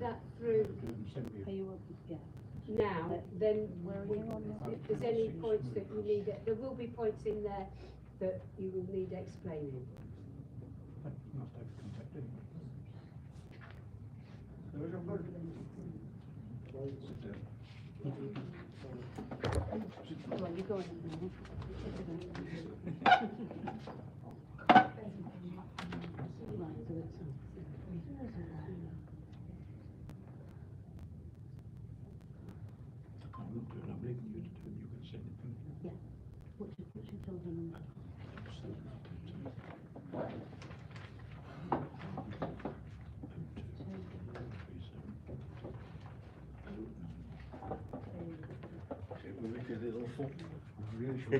that through now, then if there's any points that you need, there will be points in there that you will need explaining.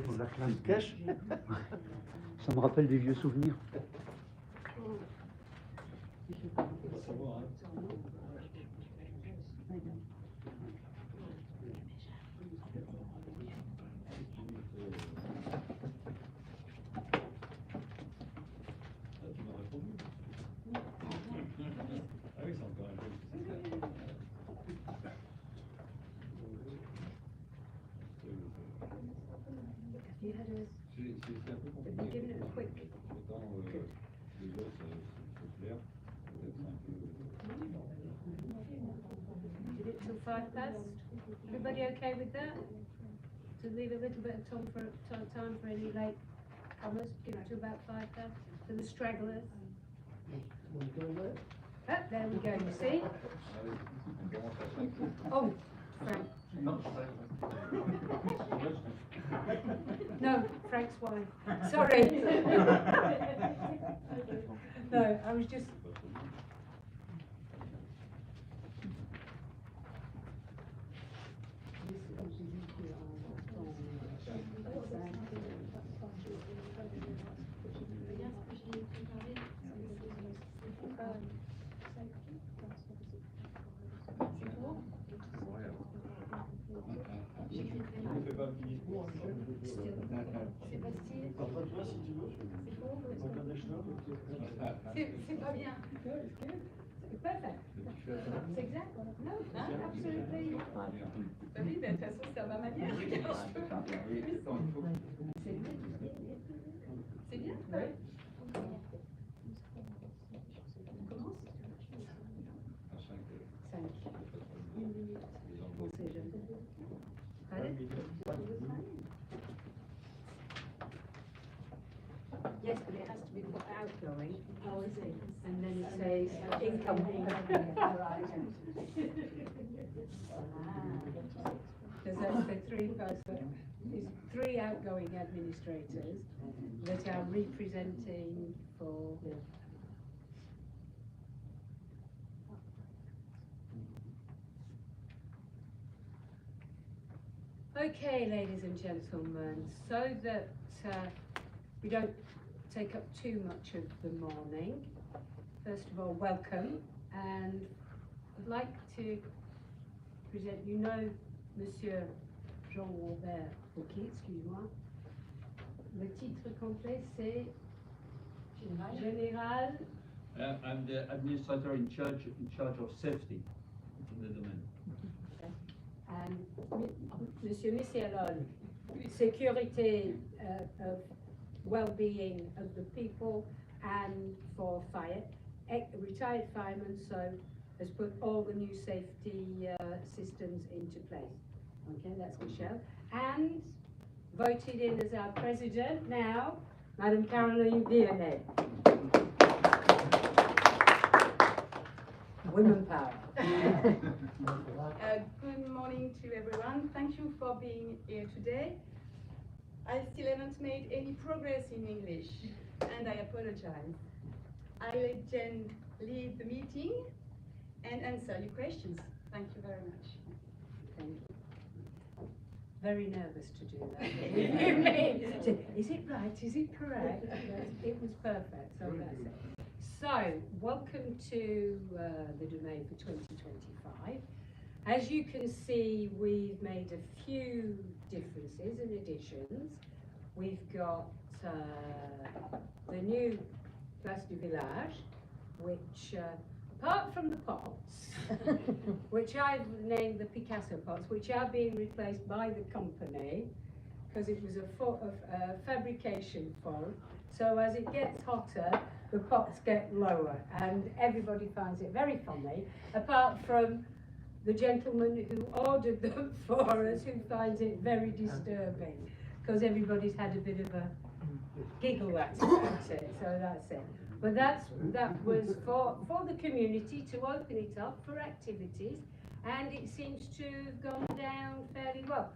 Pour la classe cache. Ça me rappelle des vieux souvenirs. Did it till 5 past? Everybody okay with that? To leave a little bit of time for any late comers, give it to about 5 past, for the stragglers. Oh, there we go, you see? Oh, Frank. No, Frank's wife. Sorry. No, I was just... C'est pas bien. C'est perfect. C'est exact. No, absolutely. Oui, mais de toute façon, c'est à ma manière. C'est bien. Oui. On commence. 5. On sait jamais. Allez. Yes, but it has to be put outgoing. Oh, is it? And then it says incoming. Because that's the 3 outgoing administrators that are representing for. Okay, ladies and gentlemen, so that we don't take up too much of the morning, first of all, welcome, and I'd like to present, you know, Monsieur Jean-Robert Fouquet, excuse-moi. Le titre complet, c'est Général. I'm the administrator in charge of safety in the domain. And Monsieur Missialol, security of well-being of the people and for fire, retired fireman, so has put all the new safety systems into place. Okay, that's Michelle. And voted in as our president now, Madame Caroline Vionnet. Women power. Good morning to everyone. Thank you for being here today. I still haven't made any progress in English, and I apologize. I'll let Jen lead the meeting and answer your questions. Thank you very much. Thank you. Very nervous to do that. Is it right? Is it correct? It was perfect. So that's it. So, welcome to the domain for 2025. As you can see, we've made a few differences and additions. We've got the new Place du Village, which, apart from the pots, which I've named the Picasso pots, which are being replaced by the company because it was a fabrication fault. So as it gets hotter, the pots get lower, and everybody finds it very funny, apart from the gentleman who ordered them for us, who finds it very disturbing, because everybody's had a bit of a giggle at it, so that's it. But that was for the community to open it up for activities, and it seems to have gone down fairly well.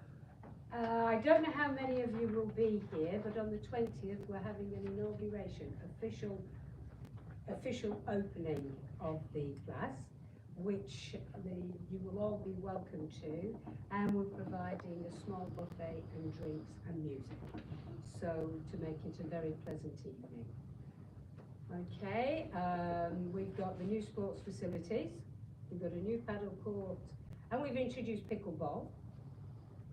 I don't know how many of you will be here, but on the 20th we're having an inauguration, official opening of the class, which you will all be welcome to, and we're providing a small buffet and drinks and music, so to make it a very pleasant evening. Okay, we've got the new sports facilities, we've got a new paddle court, and we've introduced pickleball,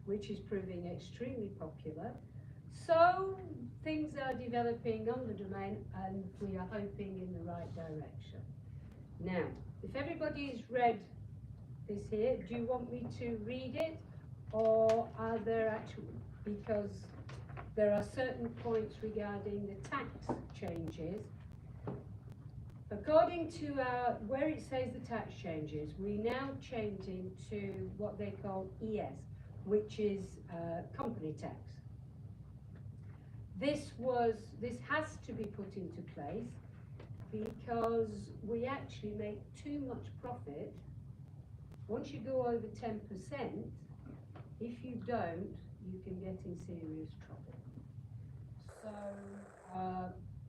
which is proving extremely popular. So things are developing on the domain, and we are hoping in the right direction. Now, if everybody's read this here, do you want me to read it, or are there actually, because there are certain points regarding the tax changes. According to where it says the tax changes, we're now changing to what they call ES, which is company tax. This has to be put into place because we actually make too much profit. Once you go over 10%, if you don't, you can get in serious trouble. So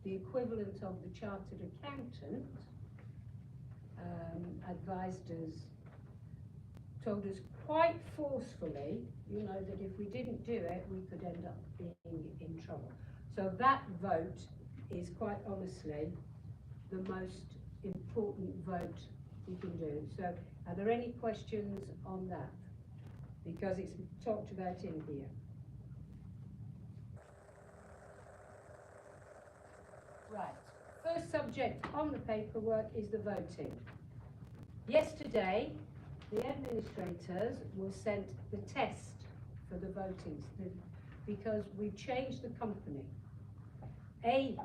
the equivalent of the chartered accountant advised us, told us quite forcefully, you know, that if we didn't do it, we could end up being in trouble. So that vote is quite honestly the most important vote we can do. So are there any questions on that? Because it's talked about in here. Right, first subject on the paperwork is the voting. Yesterday, the administrators were sent the test for the voting because we changed the company. They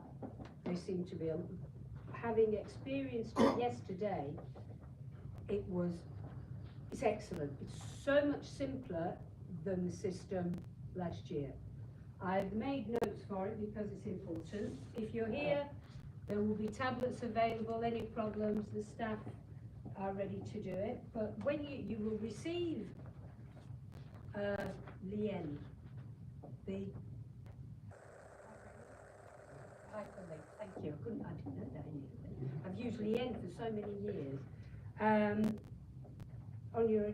seem to be, having experienced it yesterday, it's excellent. It's so much simpler than the system last year. I've made notes for it because it's important. If you're here, there will be tablets available. Any problems, the staff are ready to do it. But when you will receive Lien, the hyperlink. Thank you. I didn't know that either. I've used Lien for so many years. On your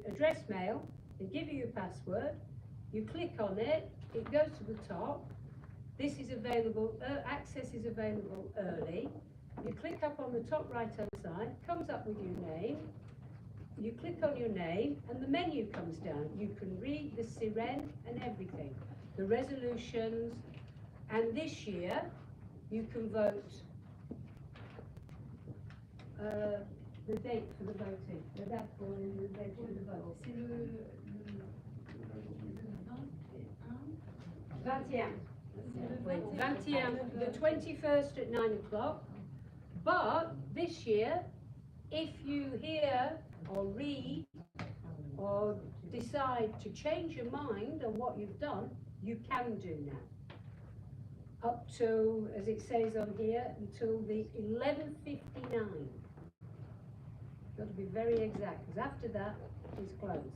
address mail, they give you your password. You click on it. It goes to the top. This is available, access is available early. You click up on the top right hand side, comes up with your name. You click on your name and the menu comes down. You can read the siren and everything, the resolutions, and this year you can vote the date for the voting, the date for the vote. C'est le 21. The 21st at 9 o'clock. But this year, if you hear or read or decide to change your mind on what you've done, you can do now. Up to, as it says on here, until the 11:59. Got to be very exact, because after that, it's closed.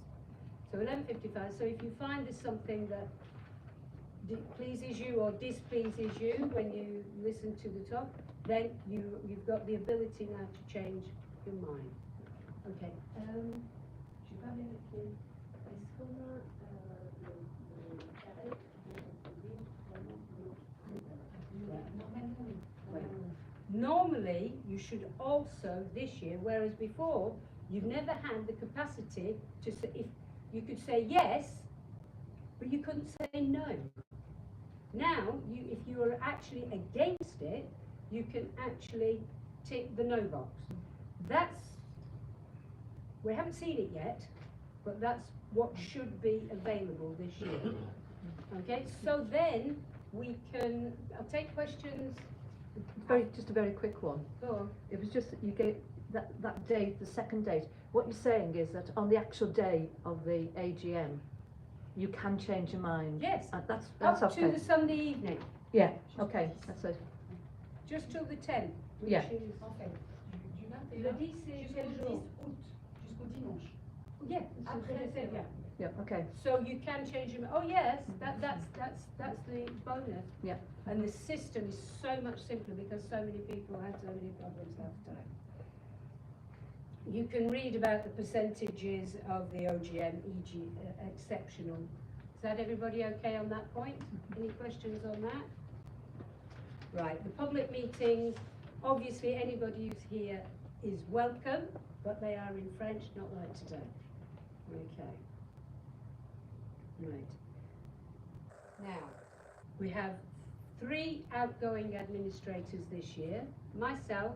So 11:55. So if you find there's something that pleases you or displeases you when you listen to the talk, then you've got the ability now to change your mind. Okay. Normally, you should also this year, whereas before you've never had the capacity to say, if you could say yes, but you couldn't say no. Now, if you are actually against it, you can actually tick the no box. That's We haven't seen it yet, but that's what should be available this year. Okay, so then we can, I'll take questions. Just a very quick one. Go on. It was just that you gave that date, the second date. What you're saying is that on the actual day of the AGM, you can change your mind. Yes. That's Up okay. to the Sunday evening, Yeah. Okay. That's it. just till the 10th, which Yeah. is, En fait, du 21 le 10 c'est jusqu'au quel 10 jour? août, jusqu'au dimanche. Yeah, Après le yeah. férié. Yeah. Okay. So you can change them. Oh yes, that's the bonus. Yeah. And the system is so much simpler because so many people had so many problems last time. You can read about the percentages of the OGM, e.g. Exceptional. Is that everybody okay on that point? Any questions on that? Right, the public meetings, obviously anybody who's here is welcome, but they are in French, not like today. Okay. Right. Now, we have 3 outgoing administrators this year. Myself,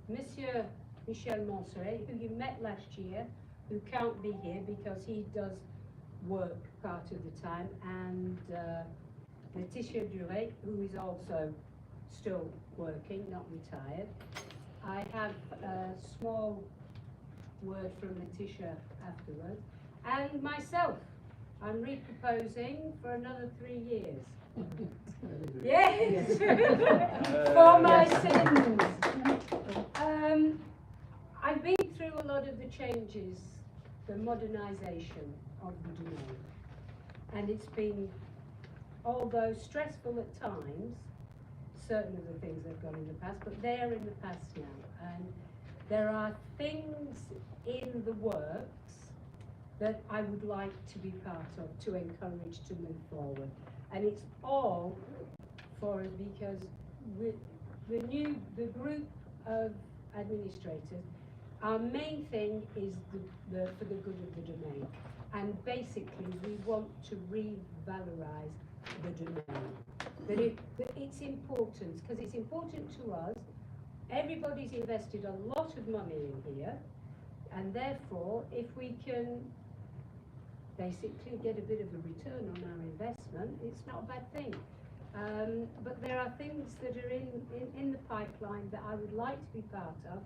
Monsieur Michel Monserrat, who you met last year, who can't be here because he does work part of the time, and Laetitia Duret, who is also still working, not retired. I have a small word from Laetitia afterwards. And myself, I'm re-proposing for another 3 years. Yes, for my sins. I've been through a lot of the changes, the modernisation of the domain, and it's been, although stressful at times, certain of the things that have gone in the past, but they are in the past now, and there are things in the works that I would like to be part of, to encourage to move forward. And it's all for us because the group of administrators, our main thing is for the good of the domain. And basically we want to revalorize the domain. That it's important, because it's important to us. Everybody's invested a lot of money in here, and therefore if we can basically get a bit of a return on our investment, it's not a bad thing. But there are things that are in the pipeline that I would like to be part of,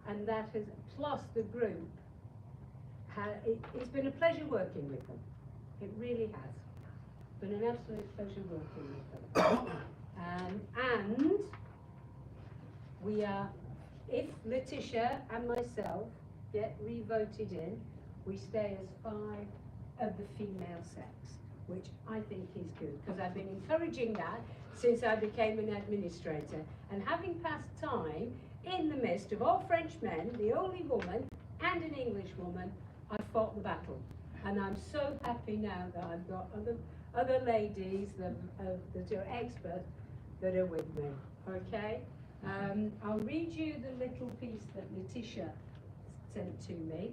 and that has, plus the group, it's been a pleasure working with them. It really has. It's been an absolute pleasure working with them. And we are, if Laetitia and myself get re-voted in, we stay as 5 of the female sex, which I think is good, because I've been encouraging that since I became an administrator. And having passed time in the midst of all French men, the only woman and an English woman, I fought the battle. And I'm so happy now that I've got other ladies that are experts that are with me, okay? I'll read you the little piece that Laetitia sent to me.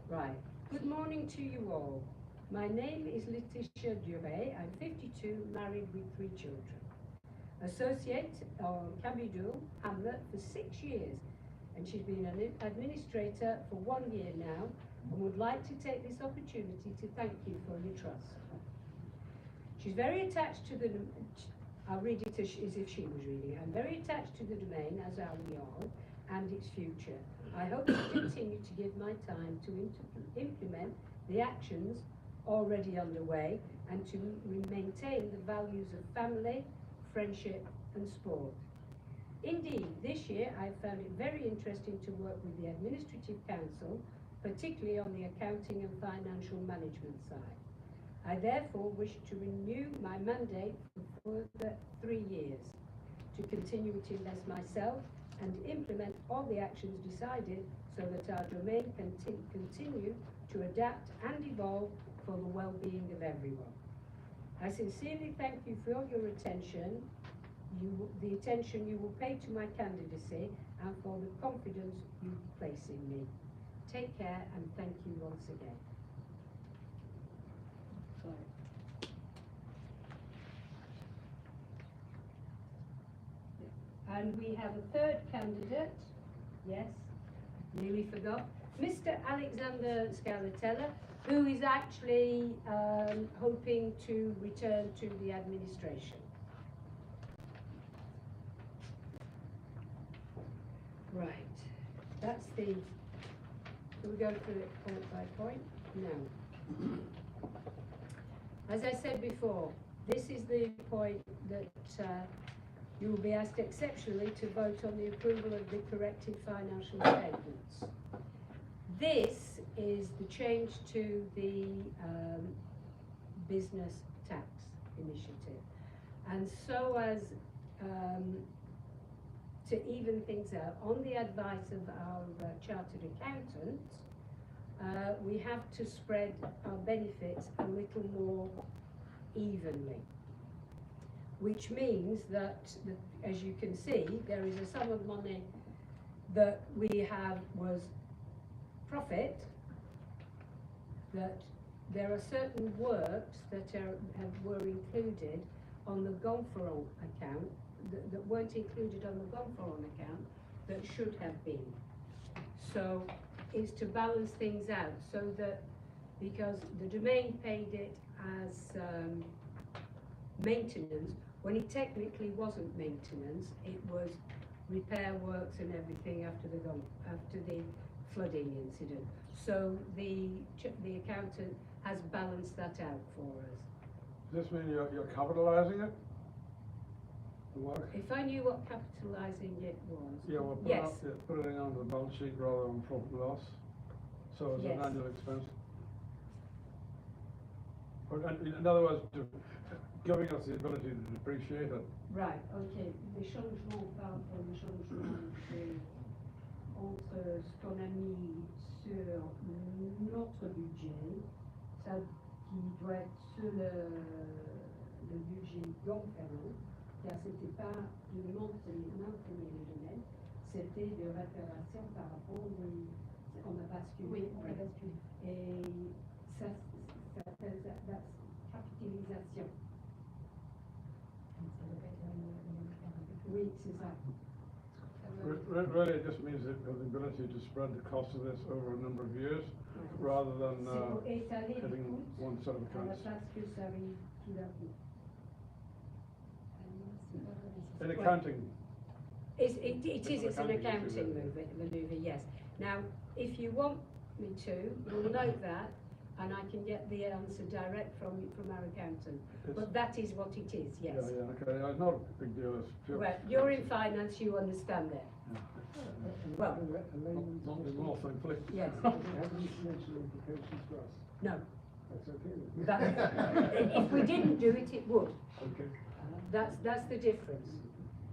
Right. Good morning to you all. My name is Laetitia Duret. I'm 52, married with 3 children. Associate on Cabidou Hamlet for 6 years, and she's been an administrator for 1 year now, and would like to take this opportunity to thank you for your trust. She's very attached to the, I'll read it as if she was reading it. I'm very attached to the domain, as are we all, and its future. I hope to continue to give my time to implement the actions already underway and to maintain the values of family, friendship and sport. Indeed, this year I found it very interesting to work with the Administrative Council, particularly on the accounting and financial management side. I therefore wish to renew my mandate for further 3 years, to continue to invest myself and implement all the actions decided so that our domain can continue to adapt and evolve for the well-being of everyone. I sincerely thank you for your attention, the attention you will pay to my candidacy, and for the confidence you place in me. Take care and thank you once again. And we have a third candidate. Yes, nearly forgot. Mr. Alexander Scalatella, who is actually hoping to return to the administration. Right, that's the, do we go through it point by point? No. As I said before, this is the point that you will be asked exceptionally to vote on the approval of the corrected financial statements. This is the change to the business tax initiative. And so as to even things out, on the advice of our chartered accountants, we have to spread our benefits a little more evenly. Which means that, as you can see, there is a sum of money that we have was profit, that there are certain works that were included on the Gonferon account that weren't included on the Gonferon account that should have been. So it's to balance things out so that, because the domain paid it as maintenance, when it technically wasn't maintenance, it was repair works and everything after the flooding incident. So the accountant has balanced that out for us. Does this mean you're capitalising it? The work? If I knew what capitalising it was. Yeah, well, yes. Put it on the balance sheet rather than profit and loss. So it's Yes. an annual expense. But in other words, giving us the ability to depreciate it. Right, ok. Les changements par rapport aux changements entre ce qu'on a mis sur notre budget, ça qui doit être sur le budget Gonferon, car c'était pas de maintenir le domaine, c'était de réparation par rapport on a basculé. Oui, on a basculé. Et ça s'appelle capitalisation. Oui, c'est ça. Really, it just means that the ability to spread the cost of this over a number of years, rather than hitting one set of accounts. In accounting. It's an accounting manoeuvre, yes. Now, if you want me to, you'll note that, and I can get the answer direct from our accountant. But that is what it is, yes. Yeah, okay. It's not a big deal. Well, you're in finance, you understand it. Yeah. Well, Not anymore, thankfully. yes. Implications for us. No. That's okay. If we didn't do it, it would. Okay. That's the difference.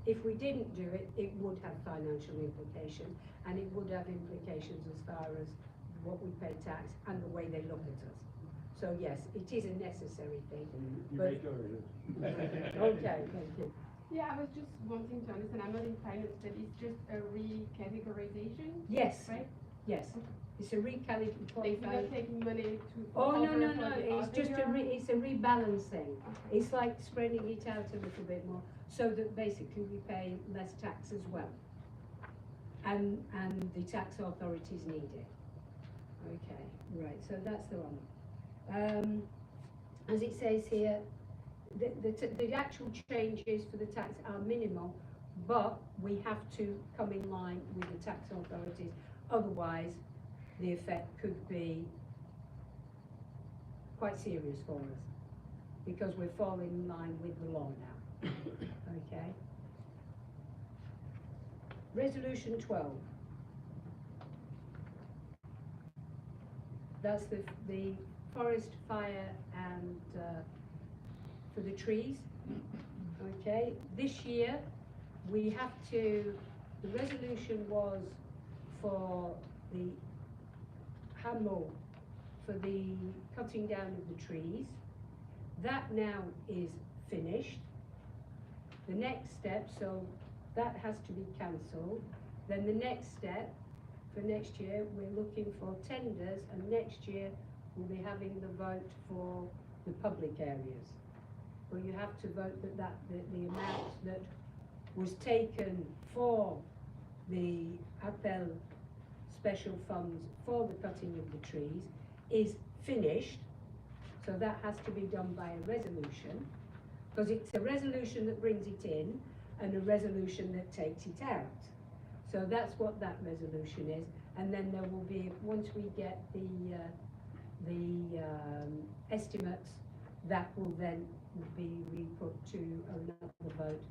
If we didn't do it, it would have financial implications, and it would have implications as far as what we pay tax and the way they look at us. So yes, it is a necessary thing. You but may go ahead. okay, thank you. Yeah, I was just wanting to understand, I'm not in finance, that it's just a recategorization? Yes, Right? yes. It's a recalibration. Like you're not taking money to. Oh, no, over no, for no, the it's other just year? it's a rebalancing. Okay. It's like spreading it out a little bit more, so that basically we pay less tax as well. And the tax authorities need it. Okay, right, so that's the one. As it says here, the actual changes for the tax are minimal, but we have to come in line with the tax authorities, otherwise the effect could be quite serious for us, because we're falling in line with the law now. Okay. Resolution 12. That's the forest fire and for the trees. Okay, this year we have to, the resolution was for the hameau, for the cutting down of the trees. That now is finished. The next step, so that has to be cancelled. Then the next step for next year, we're looking for tenders, and next year we'll be having the vote for the public areas. Well, you have to vote that the amount that was taken for the appel special funds for the cutting of the trees is finished. So that has to be done by a resolution, because it's a resolution that brings it in and a resolution that takes it out. So that's what that resolution is. And then there will be, once we get the estimates, that will then be re-put to another vote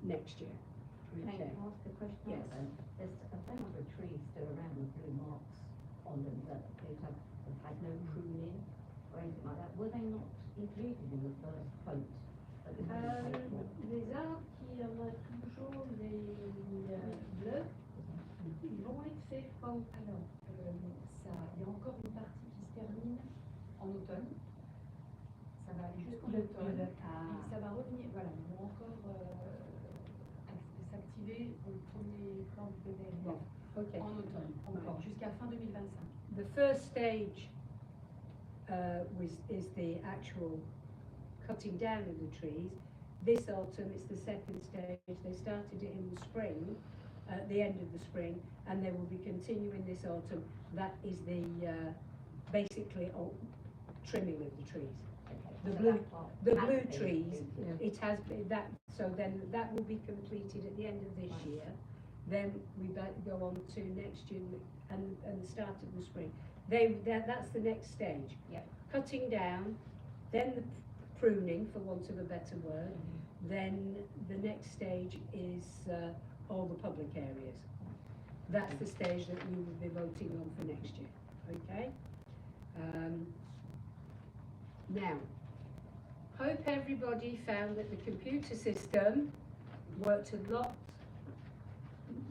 next year. Can Okay. I ask a question? Yes. There's a fair number of trees still around with blue marks on them that have had no pruning or anything like that. Were they not included in the first quote? Les arbres qui en a toujours les bleus, ils vont être faits quand? Alors, il y a encore une partie qui se termine en automne. Ça va aller jusqu'en automne. Et ça va revenir. Voilà, ils vont encore s'activer au premier plan de PPR Okay. en automne, encore, jusqu'à fin 2025. The first stage is the actual cutting down of the trees. This autumn, it's the second stage. They started it in the spring, at the end of the spring, and they will be continuing this autumn. That is the basically trimming of the trees. The blue trees, it has been that, so then that will be completed at the end of this year. Then we go on to next year and the start of the spring. That's the next stage. Yeah. Cutting down, then the pruning, for want of a better word. Then the next stage is all the public areas. That's the stage that we will be voting on for next year. Okay? Now, hope everybody found that the computer system worked a lot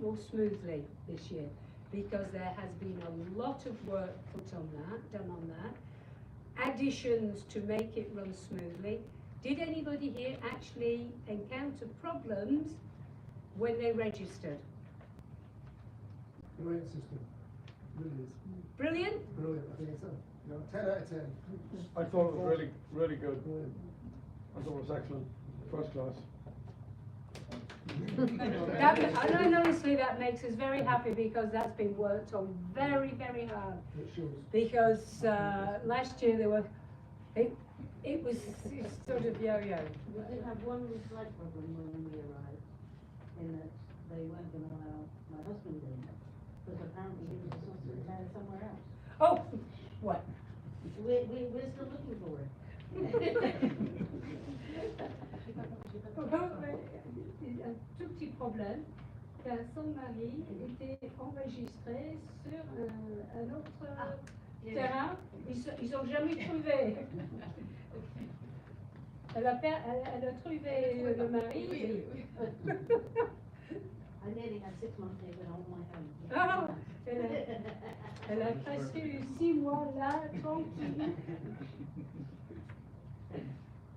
more smoothly this year, because there has been a lot of work done on that, additions to make it run smoothly. Did anybody here actually encounter problems when they registered? Great system. Brilliant. Brilliant? Brilliant. I think it's a 10 out of 10. I thought it was really, really good. Brilliant. I thought it was excellent. First class. And honestly, that makes us very happy, because that's been worked on very, very hard. It shows. Because last year it was sort of yo-yo. We did have one slight problem when we arrived, in that they weren't going to allow my husband in, because apparently he was a sausage man somewhere else. Oh, what? We're still looking for him. Un tout petit problème, car son mari était enregistré sur un autre terrain. Ils ont jamais trouvé. Elle a trouvé le mari. Oui. I nearly had 6 months there on my own. Ah, elle a presque eu 6 mois là, tranquille.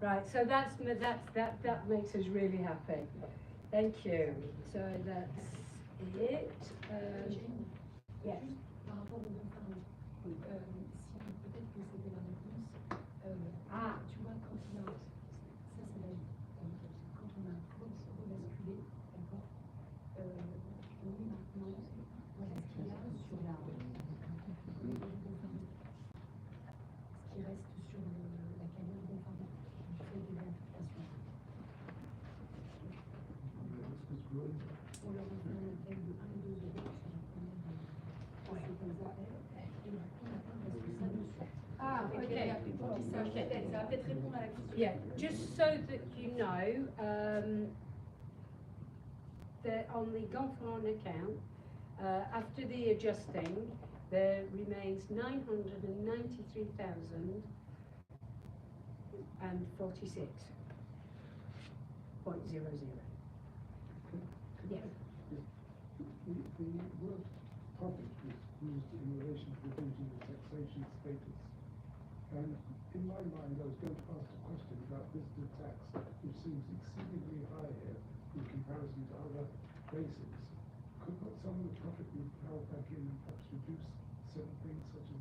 Right, so that makes us really happy. Thank you. So that's it. Yes. Par rapport aux enfants, si peut-être que c'était la réponse. Tu vois, quand il a, ça c'est la, quand on a rebasculé, d'accord, on est maintenant, voilà ce qu'il y a sur la, ce qui reste sur la carrière d'enfant, du fait de l'implication. On leur a fait un appel de 1 ou 2 euros, c'est la première de comme ça, et du coup, on attend parce que ça nous suit. Ah, okay. Ça va peut-être répondre à la question. Yeah, just so that you know, that on the Gonfalon account, after the adjusting, there remains 993,046.00. Yes. The word profit was used in relation to reducing the taxation status. And in my mind, I was going to ask a question about visitor tax, which seems exceedingly high here in comparison to other bases. Could not some of the profit be held back in and perhaps reduce certain things such as...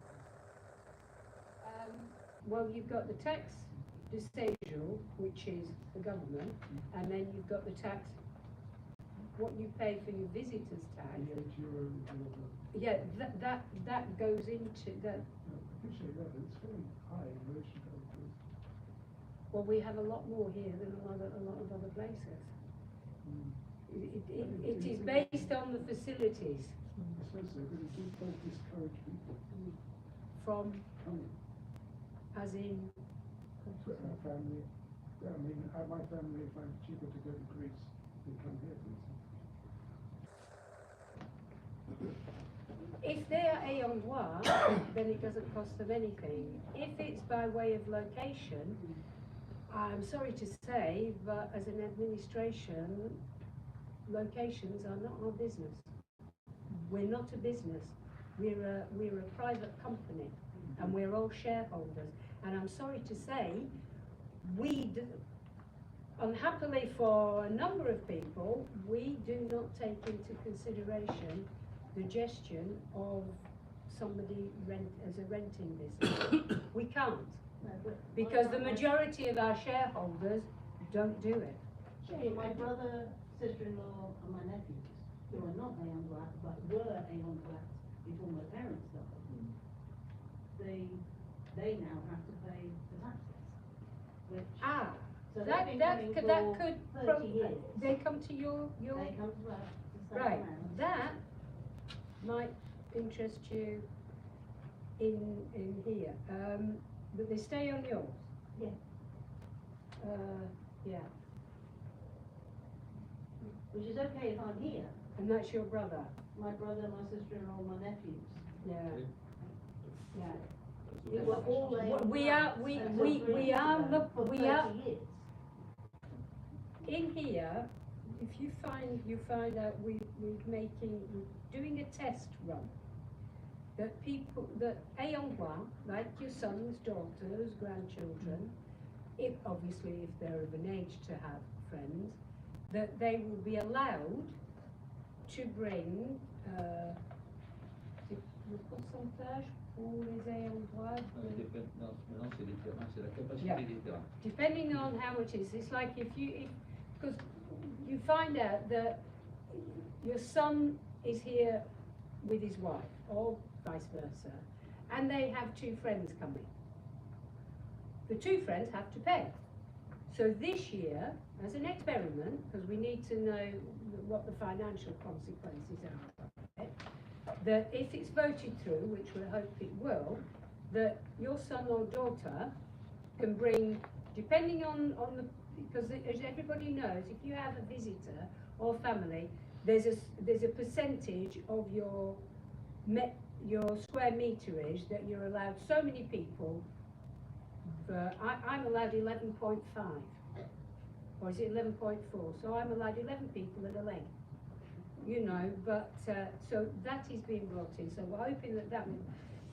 Well, you've got the tax de séjour, which is the government, and then you've got the tax what you pay for your visitor's tax, The €8 or yeah, that goes into the, I appreciate that, but it's very high in relation to other places. well, we have a lot more here than a lot of other places. It is based on the facilities I suppose so, but it does discourage people from, coming. as in, So our family, I mean, my family find it cheaper to go to Greece than come here, for instance. if they are ayant droit, then it doesn't cost them anything. If it's by way of location, I'm sorry to say, but as an administration, locations are not our business. We're not a business. We're a private company, and we're all shareholders. And I'm sorry to say, unhappily for a number of people, we do not take into consideration the gestion of somebody as a renting business. We can't, because the majority of our shareholders don't do it. My brother, sister-in-law, and my nephews, who are not ayant droit, but were ayant droit before my parents died, they now have to pay the taxes. Which, so that they've been could coming for 30 years. They come to your They come to us. the same right. amount. That might interest you in here, but they stay on yours. Yeah. Yeah, Which is okay if I'm here. and that's your brother. My brother, my sister-in-law, my nephews. Yeah, yeah. We were all ayant We droit are until 3 we years are ago, for 30 years. in here. If you find out we're doing a test run that ayant droit, like your sons, daughters, grandchildren, if they're of an age to have friends, that they will be allowed to bring le pourcentage pour les ayants droit. Maintenant, c'est les terrains, c'est la capacité Yeah. des terrains. Depending on how much it is, it's like because you find out that your son is here with his wife, or vice versa, and they have 2 friends coming. The 2 friends have to pay. So this year, as an experiment, because we need to know what the financial consequences are of it, that if it's voted through, which we hope it will, that your son or daughter can bring, depending on the, because as everybody knows, if you have a visitor or family, there's a percentage of your square meterage that you're allowed so many people. I'm allowed 11.5, or is it 11.4? So I'm allowed 11 people at a leg. But so that is being brought in. So we're hoping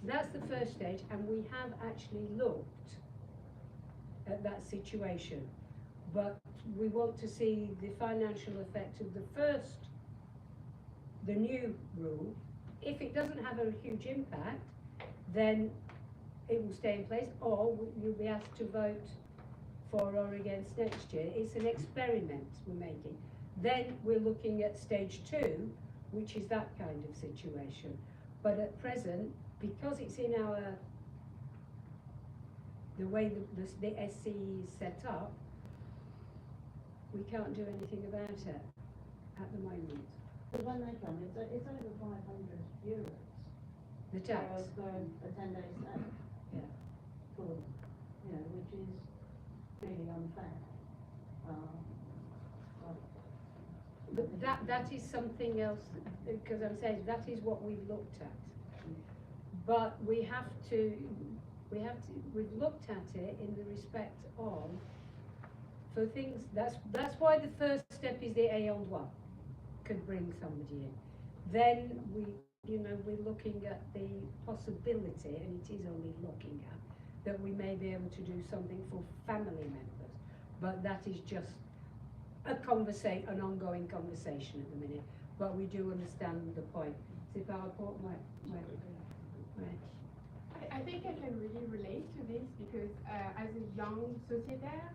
that's the first stage, and we have actually looked at that situation. But we want to see the financial effect of the new rule. If it doesn't have a huge impact, then it will stay in place, or you'll be asked to vote for or against next year. It's an experiment we're making. Then we're looking at stage 2, which is that kind of situation. But at present, because it's in the way the SC is set up, we can't do anything about it at the moment. Because when they come, it's over €500 The tax. for a 10-day stay. Yeah. For them, which is really unfair. But that is something else, because I'm saying that is what we've looked at. But we've looked at it in the respect of, for things, that's why the first step is the ayant droit could bring somebody in. Then we're looking at the possibility, and it is only looking at, that we may be able to do something for family members. But that is just an ongoing conversation at the minute. But we do understand the point. I think I can really relate to this because as a young sociétaire,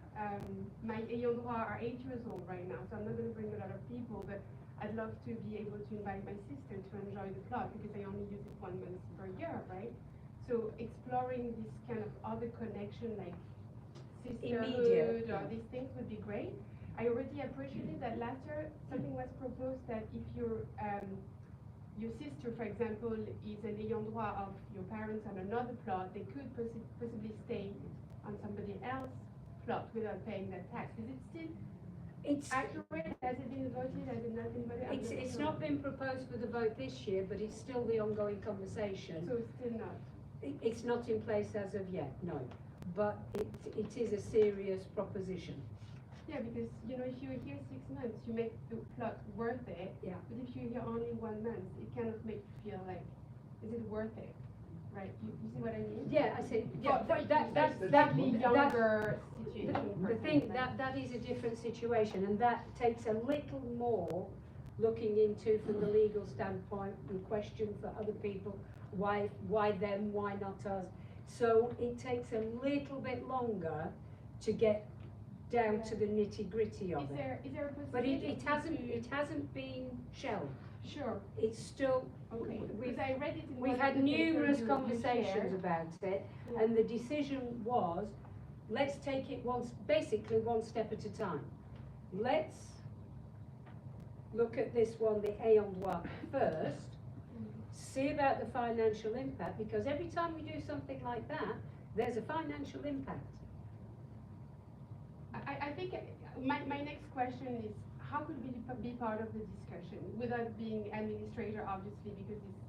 my ayants droit are 8 years old right now, so I'm not going to bring a lot of people, but I'd love to be able to invite my sister to enjoy the plot because I only use it 1 month per year, right? So exploring this kind of other connection like sisterhood or these things would be great. I already appreciated that last year something was proposed that if your sister, for example, is an ayant droit of your parents on another plot, they could possibly stay on somebody else's plot without paying that tax. Is it still accurate? Has it been voted? Has it not been voted? It's not been proposed for the vote this year, but it's still the ongoing conversation. So it's still not? It's not in place as of yet, no. But it is a serious proposition. Yeah, because you know, if you're here 6 months, you make the plot worth it. Yeah. But if you're here only 1 month, it kind of makes you feel like, is it worth it? Right? You see what I mean? Yeah, I see. Yeah, But that's younger situation. the thing that is a different situation, and that takes a little more looking into from the legal standpoint and question for other people, why them, why not us. So it takes a little bit longer to get down to the nitty gritty of it. Is there a possibility? But it hasn't been shelved. Sure. It's still. Okay. Because I read it in We've one had of the papers numerous you conversations shared. about it, Yeah. and the decision was, let's take it basically one step at a time. Let's look at this one, the ayant droit, first, see about the financial impact, because every time we do something like that, there's a financial impact. I think my next question is, how could we be part of the discussion without being administrator, obviously, because it's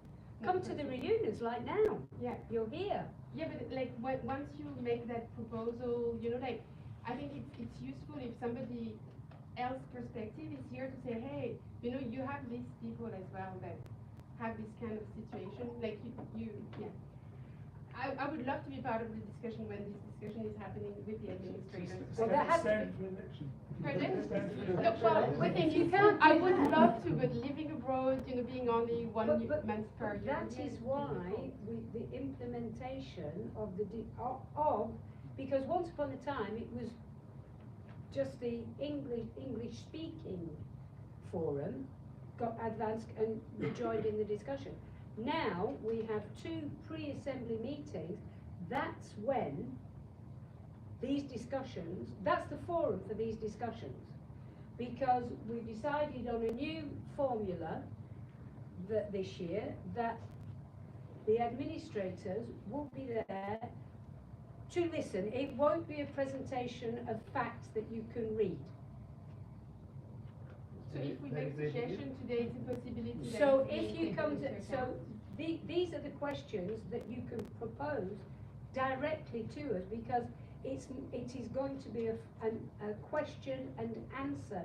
Come to the reunions like now. Yeah. You're here. Yeah, but like once you make that proposal, you know, like I think it's useful if somebody else's perspective is here to say, hey, you know, you have these people as well that have this kind of situation. Like you yeah. I would love to be part of the discussion when this discussion is happening with the administrators. Well, that has to Pardon? Look, well, but if you can't, I would love to, but living abroad, you know, being only one month per year. That is why the implementation of because once upon a time it was just the English speaking forum got advanced and joined in the discussion. Now we have 2 pre-assembly meetings. That's when these discussions, that's the forum for these discussions, because we decided on a new formula that this year that the administrators will be there to listen. It won't be a presentation of facts that you can read. So if we make suggestion today, it's a possibility that So it's if you being come taken to, into so account. these are the questions that you can propose directly to us, because it is going to be a question and answer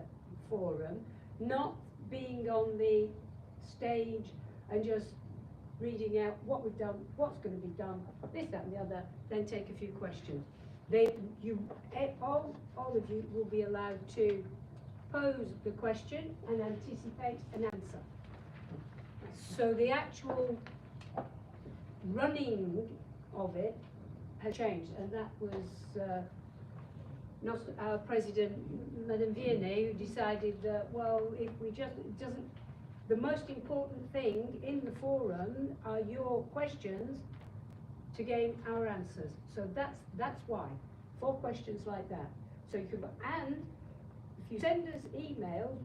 forum, not being on the stage and just reading out what we've done, what's going to be done, this, that and the other, then take a few questions. All of you will be allowed to pose the question and anticipate an answer. So the actual running of it has changed, and that was not our president, Madame Vianney, who decided that, well, if we just, it doesn't, the most important thing in the forum are your questions to gain our answers. So that's why, 4 questions like that. So you can, and if you send us emails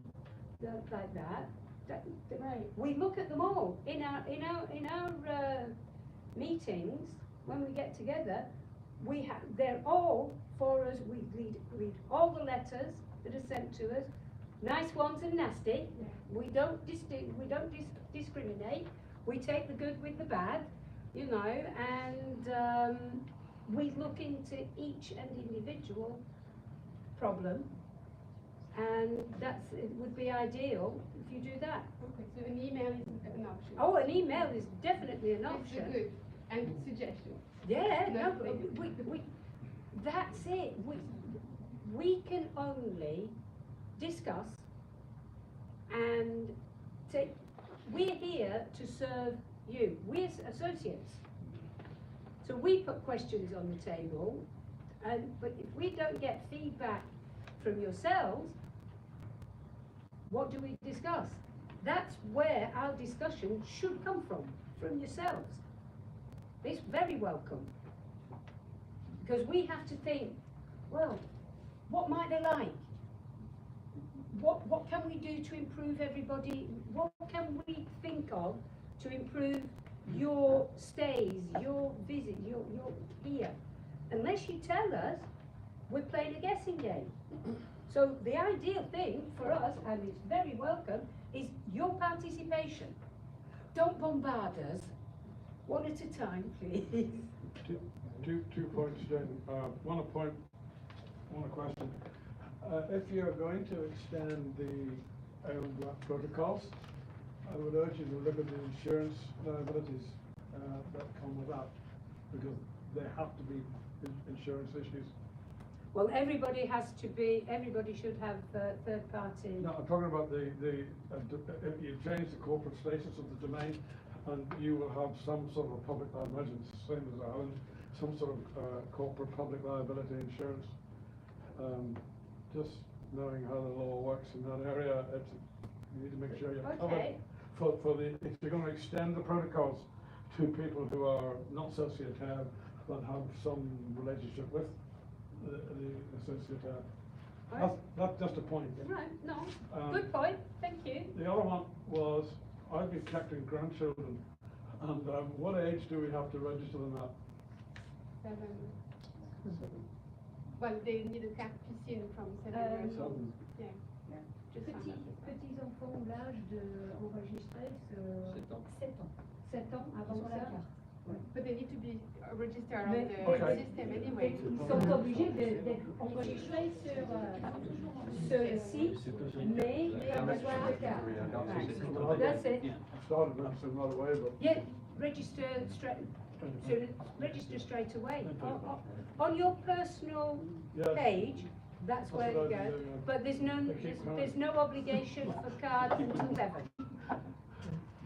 like that, Right. we look at them all in our meetings when we get together. They're all for us. We read all the letters that are sent to us, nice ones and nasty. Yeah. We don't discriminate. We take the good with the bad, you know, and we look into each and individual problem. And it would be ideal if you do that. Okay, so an email is an option. Oh, an email is definitely an option. It's good. And suggestions. Yeah, no, Nothing. but that's it. We can only discuss and we're here to serve you. We're associates. So we put questions on the table, but if we don't get feedback from yourselves, what do we discuss? that's where our discussion should come from yourselves. It's very welcome. Because we have to think, well, what might they like? What can we do to improve everybody? What can we think of to improve your stays, your visit, your here? Unless you tell us, we're playing a guessing game. So the ideal thing for us, and it's very welcome, is your participation. Don't bombard us. One at a time, please. Two points, Jane. One question. If you're going to extend the Island Black protocols, I would urge you to look at the insurance liabilities that come with that, because there have to be insurance issues. Well, everybody should have third party. No, I'm talking about if you change the corporate status of the domain, and you will have some sort of a public liability, it's the same as Ireland, some sort of corporate public liability insurance. Just knowing how the law works in that area, you need to make sure you're covered if you're going to extend the protocols to people who are not sociotab but have some relationship with the sociotab. That's just a point. Right, no, good point, thank you. The other one was, I've been capturing grandchildren, and what age do we have to register them at? 7. Well, they need a carte piscine from 7 years old. Yeah. Just Petits enfants ont l'âge de enregistrer 7 ans avant ça. But they need to be registered on Mais- the system anyway. Ils sont obligés d'être enregistrés sur ce site, mais ils ont besoin de carte. Right. That's it. Started that another way, but Yeah, register straight away. On your personal Yes. page, that's where what you I go. do, yeah. But there's keep going. no obligation for cards until 7.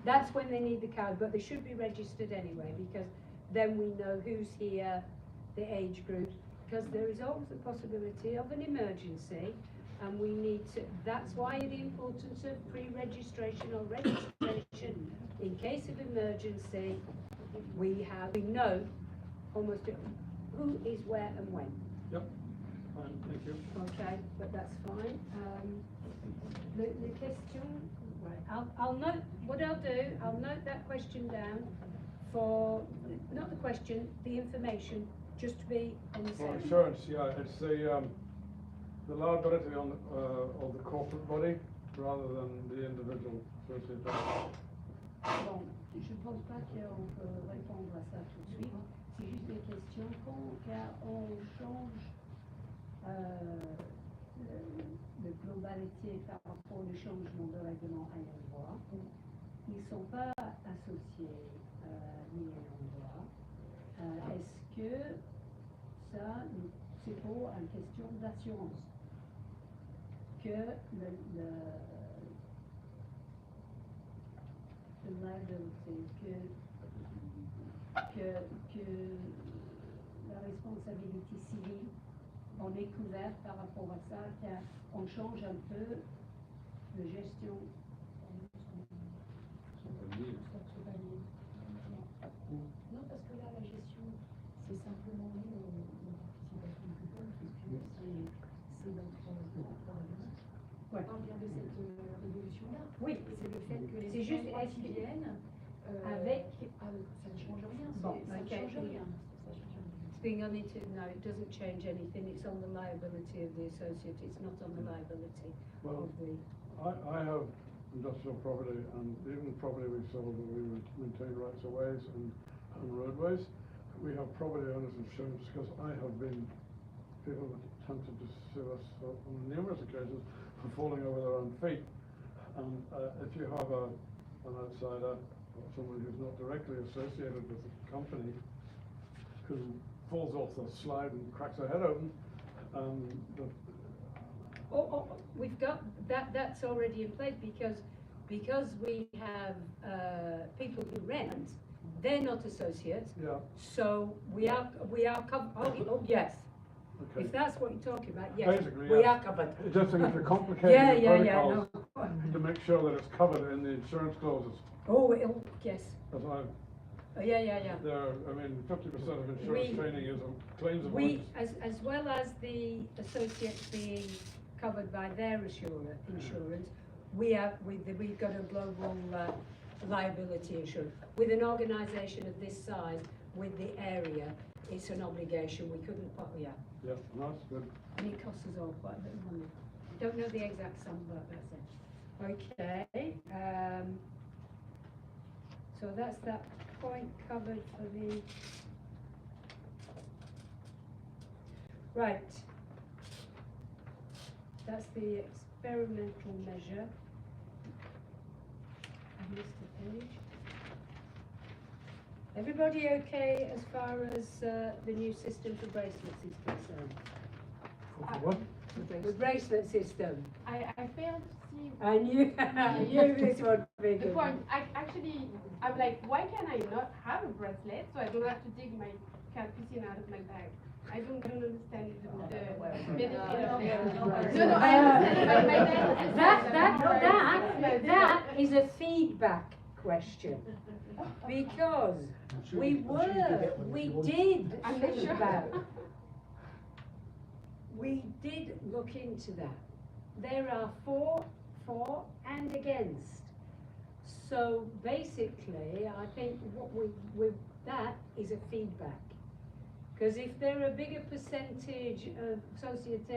That's when they need the card, but they should be registered anyway, because then we know who's here, the age group, because there is always the possibility of an emergency, and we need to, that's why the importance of pre-registration or registration. In case of emergency, we know almost who is where and when. Yep. Fine, thank you. Okay, but that's fine. The question, right, I'll note, what I'll do, I'll note that question down for, not the question, the information, just to be on the For same. insurance, yeah, it's the liability on of the corporate body rather than the individual associated. Bon, je ne pense pas qu'on peut répondre à ça tout de suite. C'est juste des questions quand on change de globalité par rapport au changement de règlement à un droit. Ils ne sont pas associés ni à un droit. Est-ce que ça, c'est pour une question d'assurance que liability, que la responsabilité civile, on est couvert par rapport à ça, qu'on change un peu de gestion. Non, parce que là, la gestion, c'est simplement nous, on participation du peuple, puisque c'est notre règlement. Ouais. On parle bien de cette révolution-là. Oui, C'est le fait que les c'est juste droits qui viennent avec. ça ne change rien. Bon, Ça ne okay. change rien. Ça change rien. It's being omitted, no, it doesn't change anything, it's on the liability of the associate, it's not on the liability Well, of the. I have industrial property, and even property we've sold, we maintain rights of ways and roadways. We have property owners insurance because I have been, people have attempted to sue us on numerous occasions for falling over their own feet. And if you have an outsider, or someone who's not directly associated with the company, who falls off the slide and cracks their head open, We've got, that's already in place because we have people who rent, they're not associates. yeah, So we are covered, oh yes, okay. if that's what you're talking about, yes, Basically, we yeah. are covered. It just seems to complicate Yeah, the yeah, protocols. no, to make sure that it's covered in the insurance clauses. Oh, yes. As I, Oh, yeah. there, I mean, 50% of insurance training is claims of We, as well as the associates being covered by their insurance, we've got a global liability insurance. With an organisation of this size, with the area, it's an obligation. We couldn't, Yeah, that's good. and it costs us all quite a bit of money. Don't know the exact sum, but that's it. Okay. So that's that point covered for the. Right. That's the experimental measure. I missed a page. Everybody okay as far as the new system for bracelets is concerned? For what? The bracelet system. I failed to see I knew this one would be the good. point. I'm like, why can I not have a bracelet so I don't have to dig my cat piscine out of my bag? I don't understand the benefit of it. No, I understand my That is a feedback question. Because we did I'm not think sure. about, we did look into that. There are for and against. So basically, I think what that is a feedback. Because if there are a bigger percentage of associates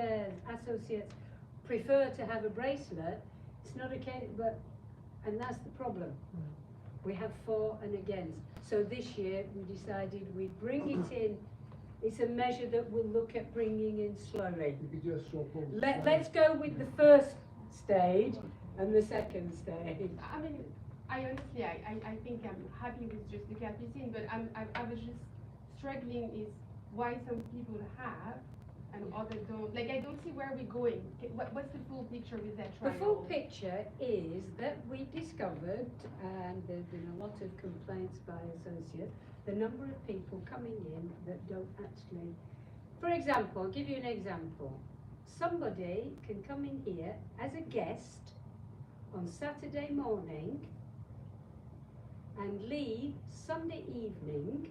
prefer to have a bracelet, it's not a case, and that's the problem. We have for and against. So this year we decided we'd bring it in. It's a measure that we'll look at bringing in slowly. You could just swap over. Let's go with the first stage and the second stage. I mean, I honestly, I think I'm happy with just the cat piscine, but I was just struggling is why some people have and others don't. Like, I don't see where we're going. What's the full picture with that The triangle? full picture is that we discovered, and there's been a lot of complaints by associates, the number of people coming in that don't actually. For example, I'll give you an example. Somebody can come in here as a guest on Saturday morning and leave Sunday evening,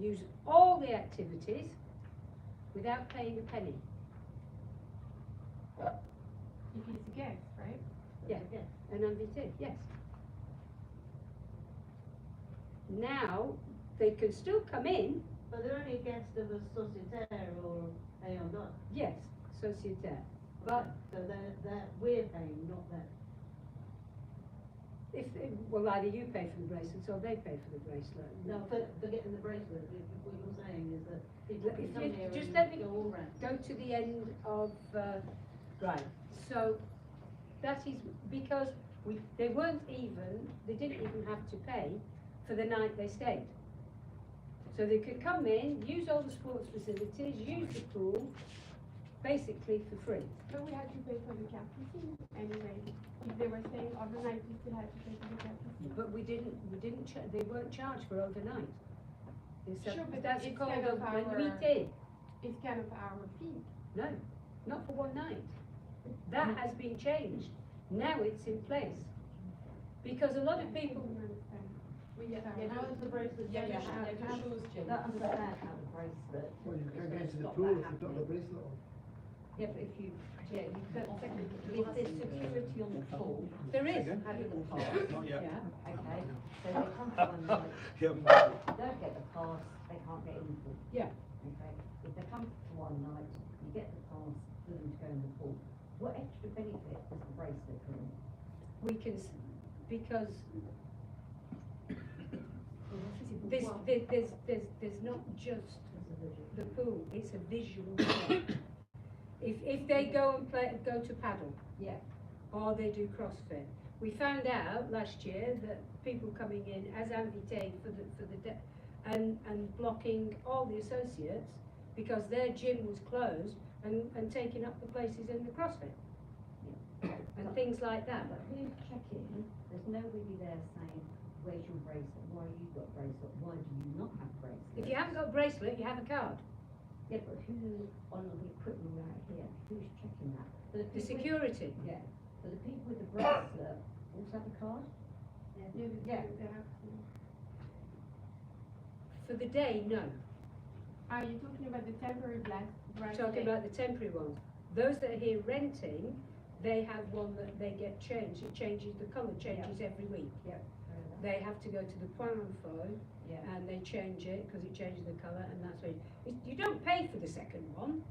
use all the activities without paying a penny. If it's a guest, right? Yeah, an invité, yes. Now, they can still come in. But they're only a guest of a sociétaire or a Honda. Yes, sociétaire. But So we're paying, not them. well, either you pay for the bracelets or they pay for the bracelet. No, for getting the bracelet, what you're saying is that people can If come you here just and let me go all round. go to the end of right. So that is because they didn't even have to pay for the night they stayed. So they could come in, use all the sports facilities, use the pool, basically for free. But we had to pay for the cat piscine anyway. If they were staying overnight, we still had to pay for the cat piscine. But they weren't charged for overnight. Sure, but that's it's called kind of a our- nuitée. It's kind of our fee. No, not for one night. That has been changed. Now it's in place. Because a lot of people, How is the bracelet? That That understand how the bracelet. Well, you can't get into the pool if you've got the bracelet on. Yeah, but if there's security on the pool, there is. having the pass. Not yet. Yeah, okay, so they come for one night, Yeah. don't get the pass, they can't get in the pool. Yeah. Okay, if they come for one night, you get the pass for them to go in the pool. What extra benefit does the bracelet bring? We can, because there's not just the pool, it's a visual thing. If they go to paddle, Yeah. or they do CrossFit, we found out last year that people coming in as invité and blocking all the associates because their gym was closed and taking up the places in the CrossFit and things like that. But who's checking? There's nobody there saying, where's your bracelet? Why you got a bracelet? Why do you not have a bracelet? If you haven't got a bracelet, you have a card. Yeah, but who on the equipment right here, who's checking that? The security. Yeah, So the people with the bracelet also have a card? Yeah, they have to. For the day, no. Are you talking about the temporary bracelet? Talking about the temporary ones. Those that are here renting, they have one that they get changed. It changes, the colour changes every week. Yeah. They have to go to the point info Yeah. and they change it because it changes the colour, and that's why you don't pay for the second one.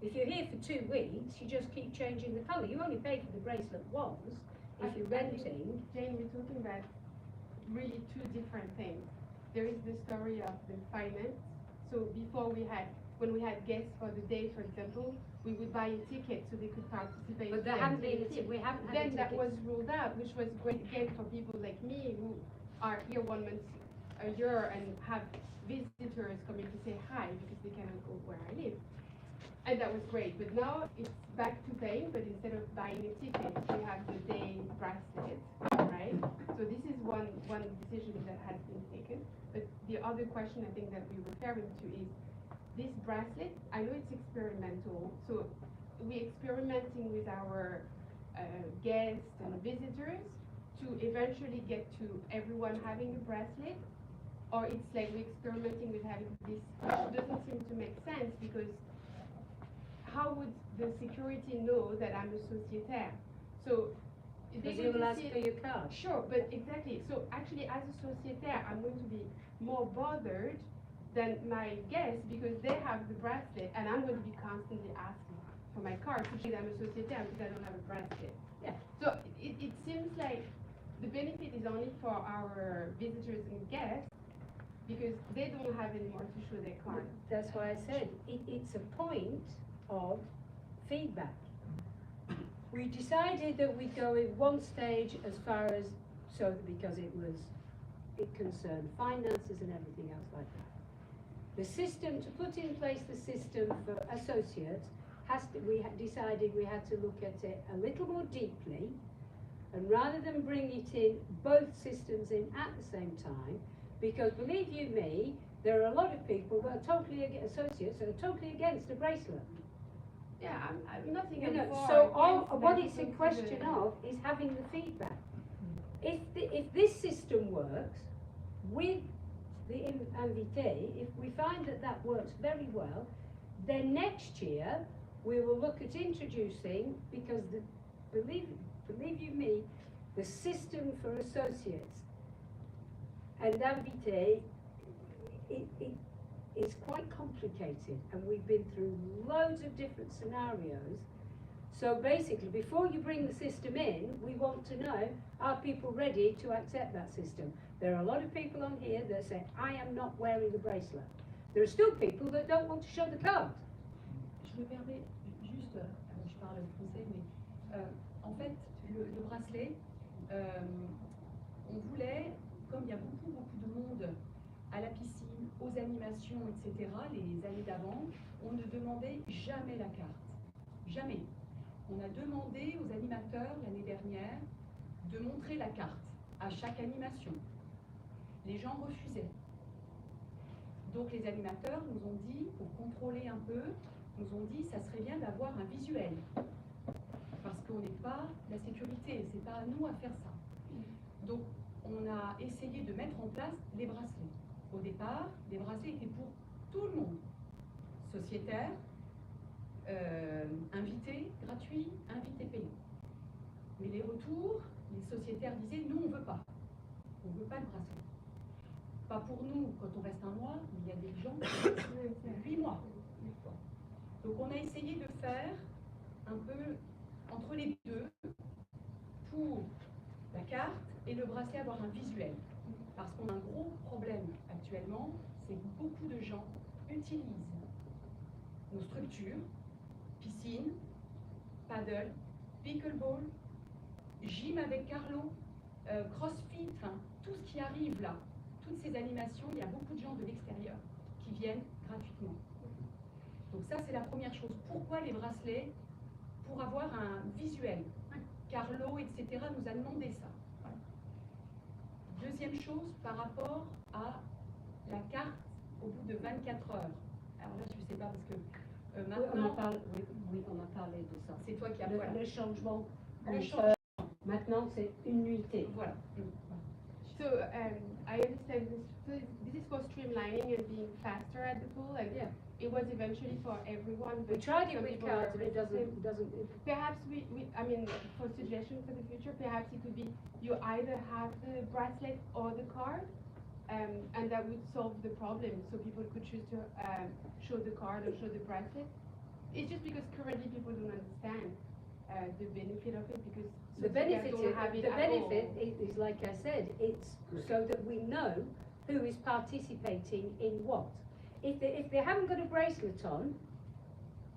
If you're here for 2 weeks, you just keep changing the colour. You only pay for the bracelet once if you're renting. Jane, we're talking about really two different things. There is the story of the finance. So before when we had guests for the day, for example, we would buy a ticket so they could participate. But there haven't been, we haven't had Then that tickets. was ruled out, which was great again for people like me who are here 1 month a year and have visitors coming to say hi because they cannot go where I live. And that was great, but now it's back to paying, but instead of buying a ticket, we have the day bracelet, right? So this is one decision that has been taken. But the other question I think that we're referring to is this bracelet. I know it's experimental, so we're experimenting with our guests and visitors to eventually get to everyone having a bracelet, or it's like we're experimenting with having this, which doesn't seem to make sense because how would the security know that I'm a sociétaire? So Because you will ask for your card. Sure, but exactly. So actually, as a sociétaire, I'm going to be more bothered than my guests because they have the bracelet, and I'm going to be constantly asking for my card to say that I'm a sociétaire because I don't have a bracelet. Yeah. So it seems like the benefit is only for our visitors and guests because they don't have any more to show their card. That's why I said it's a point of feedback. We decided that we'd go in one stage as far as, because it concerned finances and everything else like that. The system, to put in place the system for associates, decided we had to look at it a little more deeply, and rather than bring it in, both systems in at the same time, because believe you me, there are a lot of people that are totally against associates that are totally against the bracelet. Yeah, I'm nothing You know, for so against what that it's a because question of is having the feedback. If this system works with the invité, if we find that that works very well, then next year we will look at introducing, because believe you me, the system for associates and invité, it's quite complicated, and we've been through loads of different scenarios. So basically, before you bring the system in, we want to know, are people ready to accept that system? There are a lot of people on here that say, I am not wearing a bracelet. There are still people that don't want to show the card. Je me permets juste, je parle français, mais en fait, le bracelet, on voulait, comme il y a beaucoup de monde à la piscine, aux animations, etc., les années d'avant, on ne demandait jamais la carte. Jamais. On a demandé aux animateurs l'année dernière de montrer la carte à chaque animation. Les gens refusaient. Donc les animateurs nous ont dit, pour contrôler un peu, nous ont dit ça serait bien d'avoir un visuel. Parce qu'on n'est pas la sécurité, c'est pas à nous à faire ça. Donc on a essayé de mettre en place les bracelets. Au départ, les bracelets étaient pour tout le monde. Sociétaires, invités gratuits, invités payants. Mais les retours, les sociétaires disaient nous on veut pas le bracelet. Pas pour nous quand on reste un mois, mais il y a des gens qui restent 8 mois. Donc on a essayé de faire un peu entre les deux pour la carte et le bracelet avoir un visuel. Parce qu'on a un gros problème actuellement, c'est que beaucoup de gens utilisent nos structures, piscine, paddle, pickleball, gym avec Carlo, crossfit, enfin, tout ce qui arrive là, toutes ces animations, il y a beaucoup de gens de l'extérieur qui viennent gratuitement. Donc ça, c'est la première chose. Pourquoi les bracelets? Pour avoir un visuel. Carlo, etc. nous a demandé ça. Deuxième chose, par rapport à la carte au bout de 24 heures. Alors là, je ne sais pas parce que maintenant... Oui, on a parlé de ça. C'est toi qui as le changement Maintenant, c'est une nuitée. Voilà. So I understand this. So this is for streamlining and being faster at the pool. Like it was eventually for everyone. We But tried it some with people cards were and it resistant. doesn't. Perhaps I mean, for suggestions for the future, perhaps it could be you either have the bracelet or the card, and that would solve the problem. So people could choose to show the card or show the bracelet. It's just because currently people don't understand the benefit of it because The benefit, don't have it the at benefit all. is, like I said, it's so that we know who is participating in what. If they haven't got a bracelet on,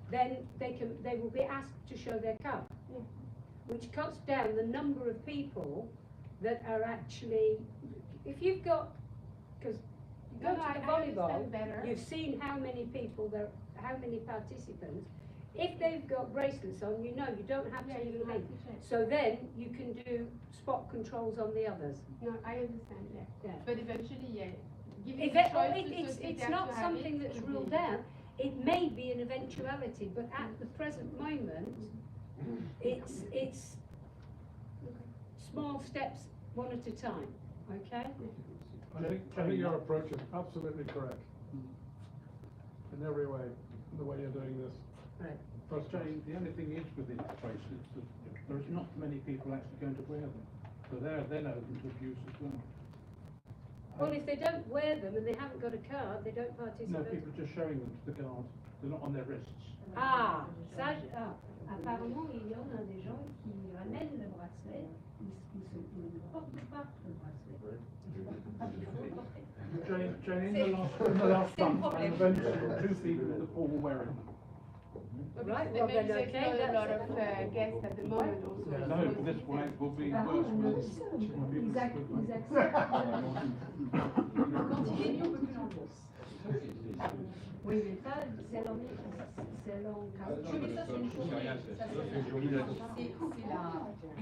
then they will be asked to show their card, which cuts down the number of people that are actually. If you've got, because you go to the volleyball, you've seen how many people there, how many participants. If they've got bracelets on, you know you don't have to even make. So then you can do spot controls on the others. No, I understand, Yeah. But eventually, giving If the it, choice to it's not something that's ruled out. It may be an eventuality, but at the present moment, it's small steps, one at a time. Okay. I think your approach is absolutely correct in every way, the way you're doing this. Right. But Jane, the only thing is with these bracelets that there's not many people actually going to wear them, so they're then open to abuse as well. Well, if they don't wear them and they haven't got a card, they don't participate. No, people are just showing them to the guard. They're not on their wrists. Ah, ça, apparemment, il y en a des gens qui ramènent le bracelet, ils ne portent pas le bracelet. Jane, in the last month, I invented 2 people at the pool wearing them. Right, Maybe well then, there's okay. not a lot of guests at the moment also. No, this way will be worse. Ils acceptent. Quand il est mis, on peut plus l'endosse. Oui, mais ça, c'est long. Oui, mais ça, c'est une chose. C'est la.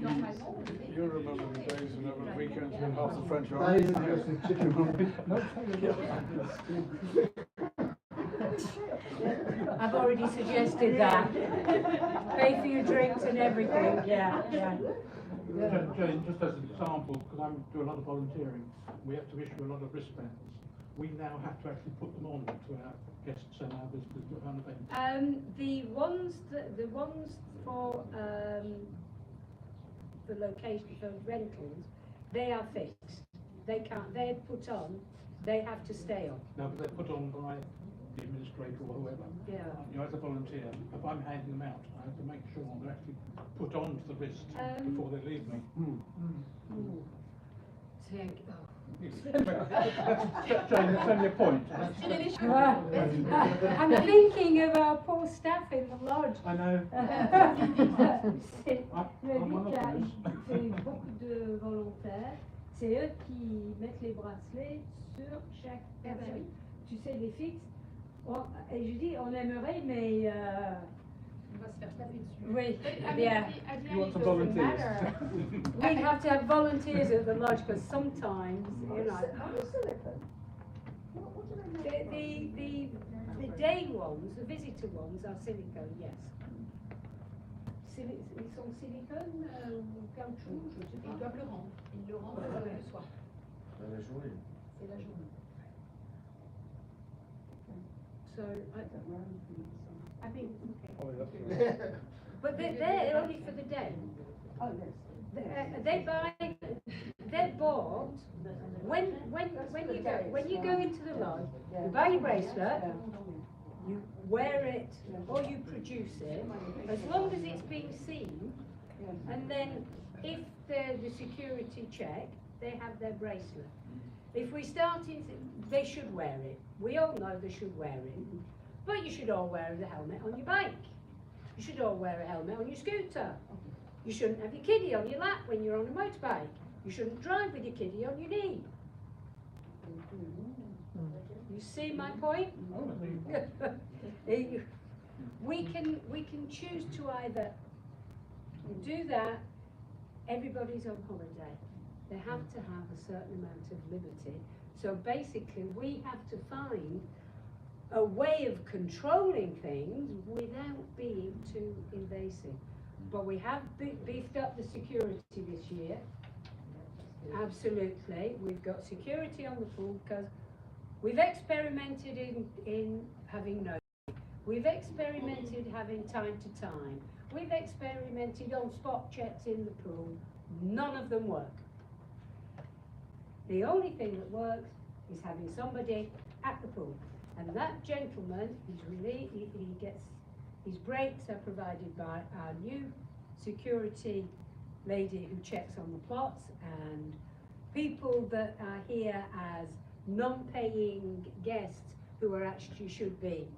Normalement, You remember the days when over the weekends when half the French army I've already suggested that. Pay for your drinks and everything, yeah. Jane, just as an example, because I do a lot of volunteering, we have to issue a lot of wristbands. We now have to actually put them on to our guests and our visitors to our events. The ones for the location for rentals, they are fixed. They're put on, they have to stay on. No, but they're put on by the administrator or whoever. Yeah. You know, as a volunteer, if I'm handing them out, I have to make sure they're actually put onto the wrist before they leave me. Jane, that's only a point. I'm thinking of our poor staff in the lodge. I know. C'est beaucoup de volontaires. C'est eux qui mettent les bracelets sur chaque personne. Tu sais, les fixes. Et je dis, on aimerait, mais. On va se faire taper dessus. Oui, I mean, yeah. at the You end, want it some doesn't volunteers? matter. We have to have volunteers at the lodge because sometimes, you know. The day ones, the visitor ones are silicone, yes. Ils sont silicone ou caoutchouc, je sais pas. Ils doivent le rendre. Ils le rendent le soir. La journée. C'est la journée. So, I think it's okay. Oh, that's but they're only for the day. Oh, yes. They're bought when you go into the lodge, you buy your bracelet, you wear it or you produce it, as long as it's being seen, and then if there's the security check, they have their bracelet. If we start they should wear it. We all know they should wear it. But you should all wear the helmet on your bike. You should all wear a helmet on your scooter. You shouldn't have your kiddie on your lap when you're on a motorbike. You shouldn't drive with your kiddie on your knee. You see my point? We can choose to either do that. Everybody's on holiday. They have to have a certain amount of liberty. So basically we have to find a way of controlling things without being too invasive. But we have beefed up the security this year. Absolutely. We've got security on the pool because we've experimented in having no. We've experimented having time to time. We've experimented on spot checks in the pool. None of them work. The only thing that works is having somebody at the pool. And that gentleman, he gets, his breaks are provided by our new security lady who checks on the plots, and people that are here as non-paying guests who are actually should be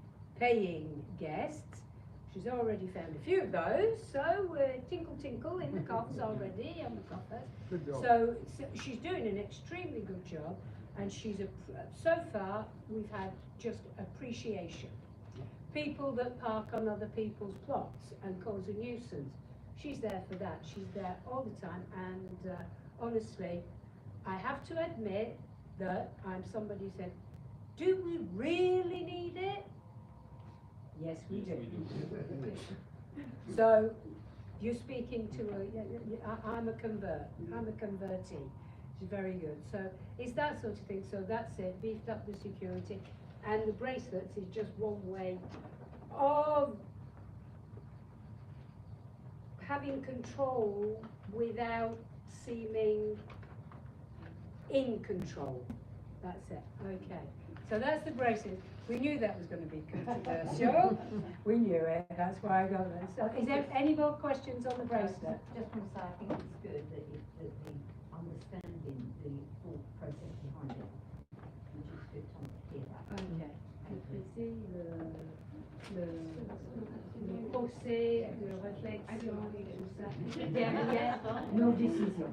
paying guests. She's already found a few of those, so tinkle tinkle in the coffs already on the coffers. Good job. So she's doing an extremely good job, and she's so far we've had just appreciation. People that park on other people's plots and cause a nuisance, she's there for that. She's there all the time, and honestly, I have to admit that I'm somebody who said, do we really need it? Yes, we do. So, you're speaking to I'm a convert. I'm a convertee. She's very good. So, it's that sort of thing. So, that's it. Beefed up the security. And the bracelets is just one way of having control without seeming in control. That's it. Okay. So, that's the bracelet. We knew that was going to be controversial. We knew it. That's why I got this. So, is there any more questions on the bracelet? Just want to say, I think it's good that the understanding the thought process behind it, which is good to hear that. Okay. Le procès, de réflexion, tout ça. Derrière nos décisions.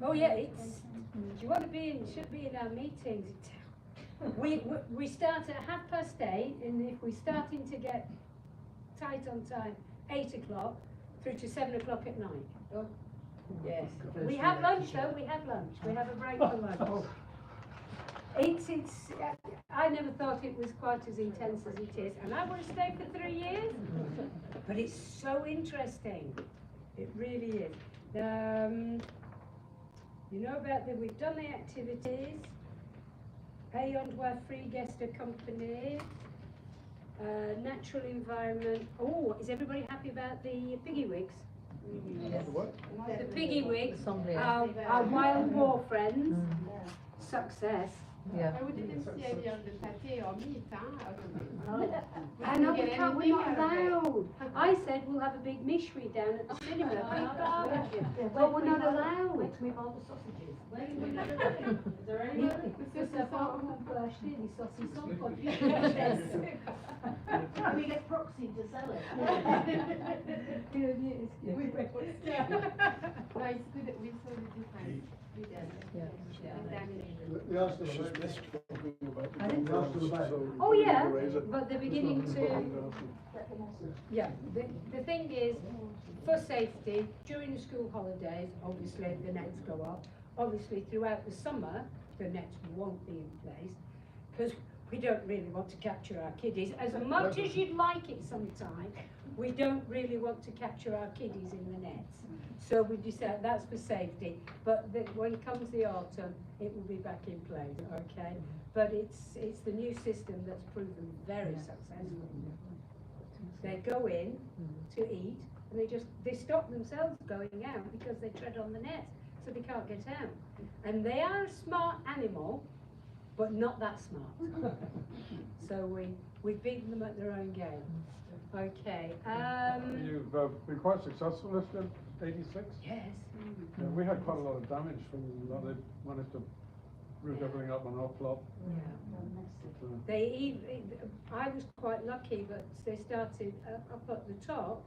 Oh yeah, it's. Do you want to be in? Should be in our meetings. We start at 8:30, and if we're starting to get tight on time, 8 o'clock through to 7 o'clock at night. Oh, yes. We have lunch though. We have lunch. We have a break for lunch. It's. I never thought it was quite as intense as it is, and I would have stayed for 3 years. But it's so interesting. It really is. You know about we've done the activities. Pay onto our free guest accompanied, natural environment. Oh, is everybody happy about the piggy wigs? Yes. What? The piggy wigs, our wild war friends. Success. Yeah. We didn't see any of the pâté or meat, I know we're not allowed. I said we'll have a big mishri down at the cinema, big barbecue, but we're not allowed. With all the sausages. Is there any acheter des saucissons pour We get proxy to sell it. No, it's good that we saw the difference. We did. They asked us about this, talking about the conference, so Oh we yeah, can raise it. but they're beginning to. Yeah, the thing is, for safety, during the school holidays, obviously the nets go up. Obviously throughout the summer, the nets won't be in place, because we don't really want to capture our kiddies. As much as you'd like it sometime, we don't really want to capture our kiddies in the nets. So we decided that's for safety, but when comes the autumn, it will be back in place, okay? But it's the new system that's proven very successful. They go in to eat, and they stop themselves going out because they tread on the nets, so they can't get out. And they are a smart animal, but not that smart. So we've beaten them at their own game. Okay. You've been quite successful this year, 86? Yes. Yeah, we had quite a lot of damage from that. They managed to root everything up on our plot. Yeah. I was quite lucky, but they started up at the top.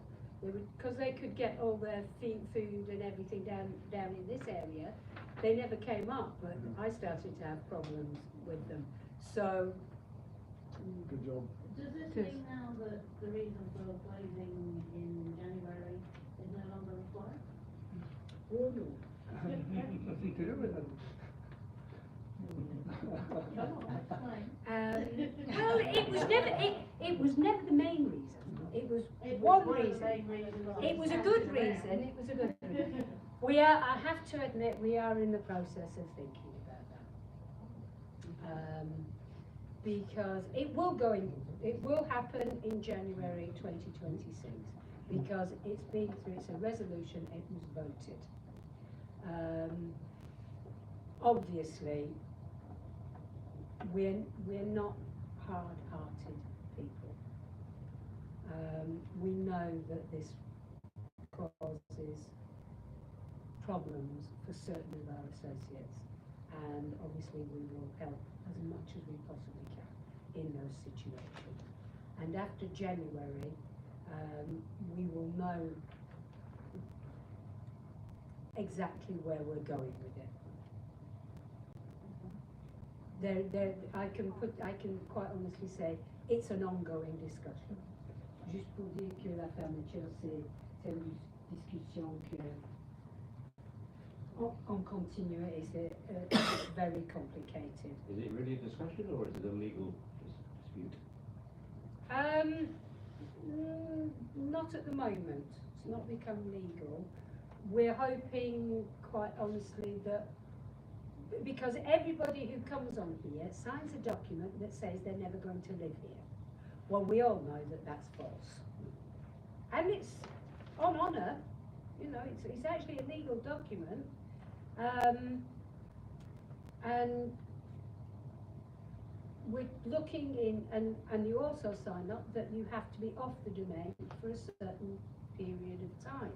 Because they could get all their food and everything down in this area, they never came up, but I started to have problems with them. So, Good job. Does this mean now that the reason for closing in January is no longer required? oh no. Nothing to do with it. Come on, explain. Well, it was never the main reason. It was It one was reason. main reasons I It was a was good passing reason. around. It was a good reason. We are, I have to admit, we are in the process of thinking about that. Because it will happen in January 2026, because it's a resolution, it was voted. Obviously, we're not hard-hearted people. We know that this causes problems for certain of our associates, and obviously we will help as much as we possibly can in those situations. And after January, we will know exactly where we're going with it. I can quite honestly say it's an ongoing discussion. Juste pour dire que la fermeture, c'est une discussion On continue, it's very complicated. Is it really a discussion or is it a legal dispute? Not at the moment. It's not become legal. We're hoping, quite honestly, that because everybody who comes on here signs a document that says they're never going to live here. Well, we all know that that's false. And it's on honour, you know, it's actually a legal document. And we're looking in, and you also sign up that you have to be off the domain for a certain period of time.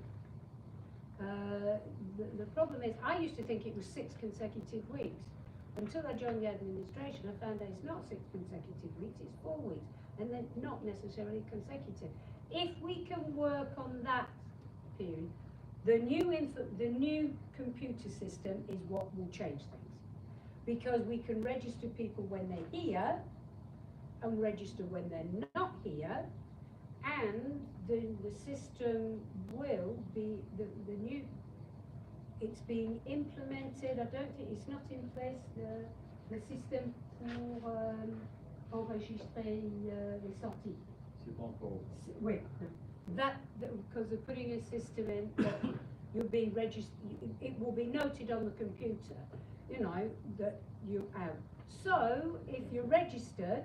The problem is, I used to think it was 6 consecutive weeks. Until I joined the administration, I found that it's not 6 consecutive weeks, it's 4 weeks, and they're not necessarily consecutive. If we can work on that period, the new computer system is what will change things. Because we can register people when they're here, and register when they're not here, and the system will be, the new, it's being implemented. I don't think, it's not in place, the system pour enregistrer les sorties. C'est pas encore. Oui, because they're putting a system in that you'll be registered, it will be noted on the computer, you know, that you're out. So, if you're registered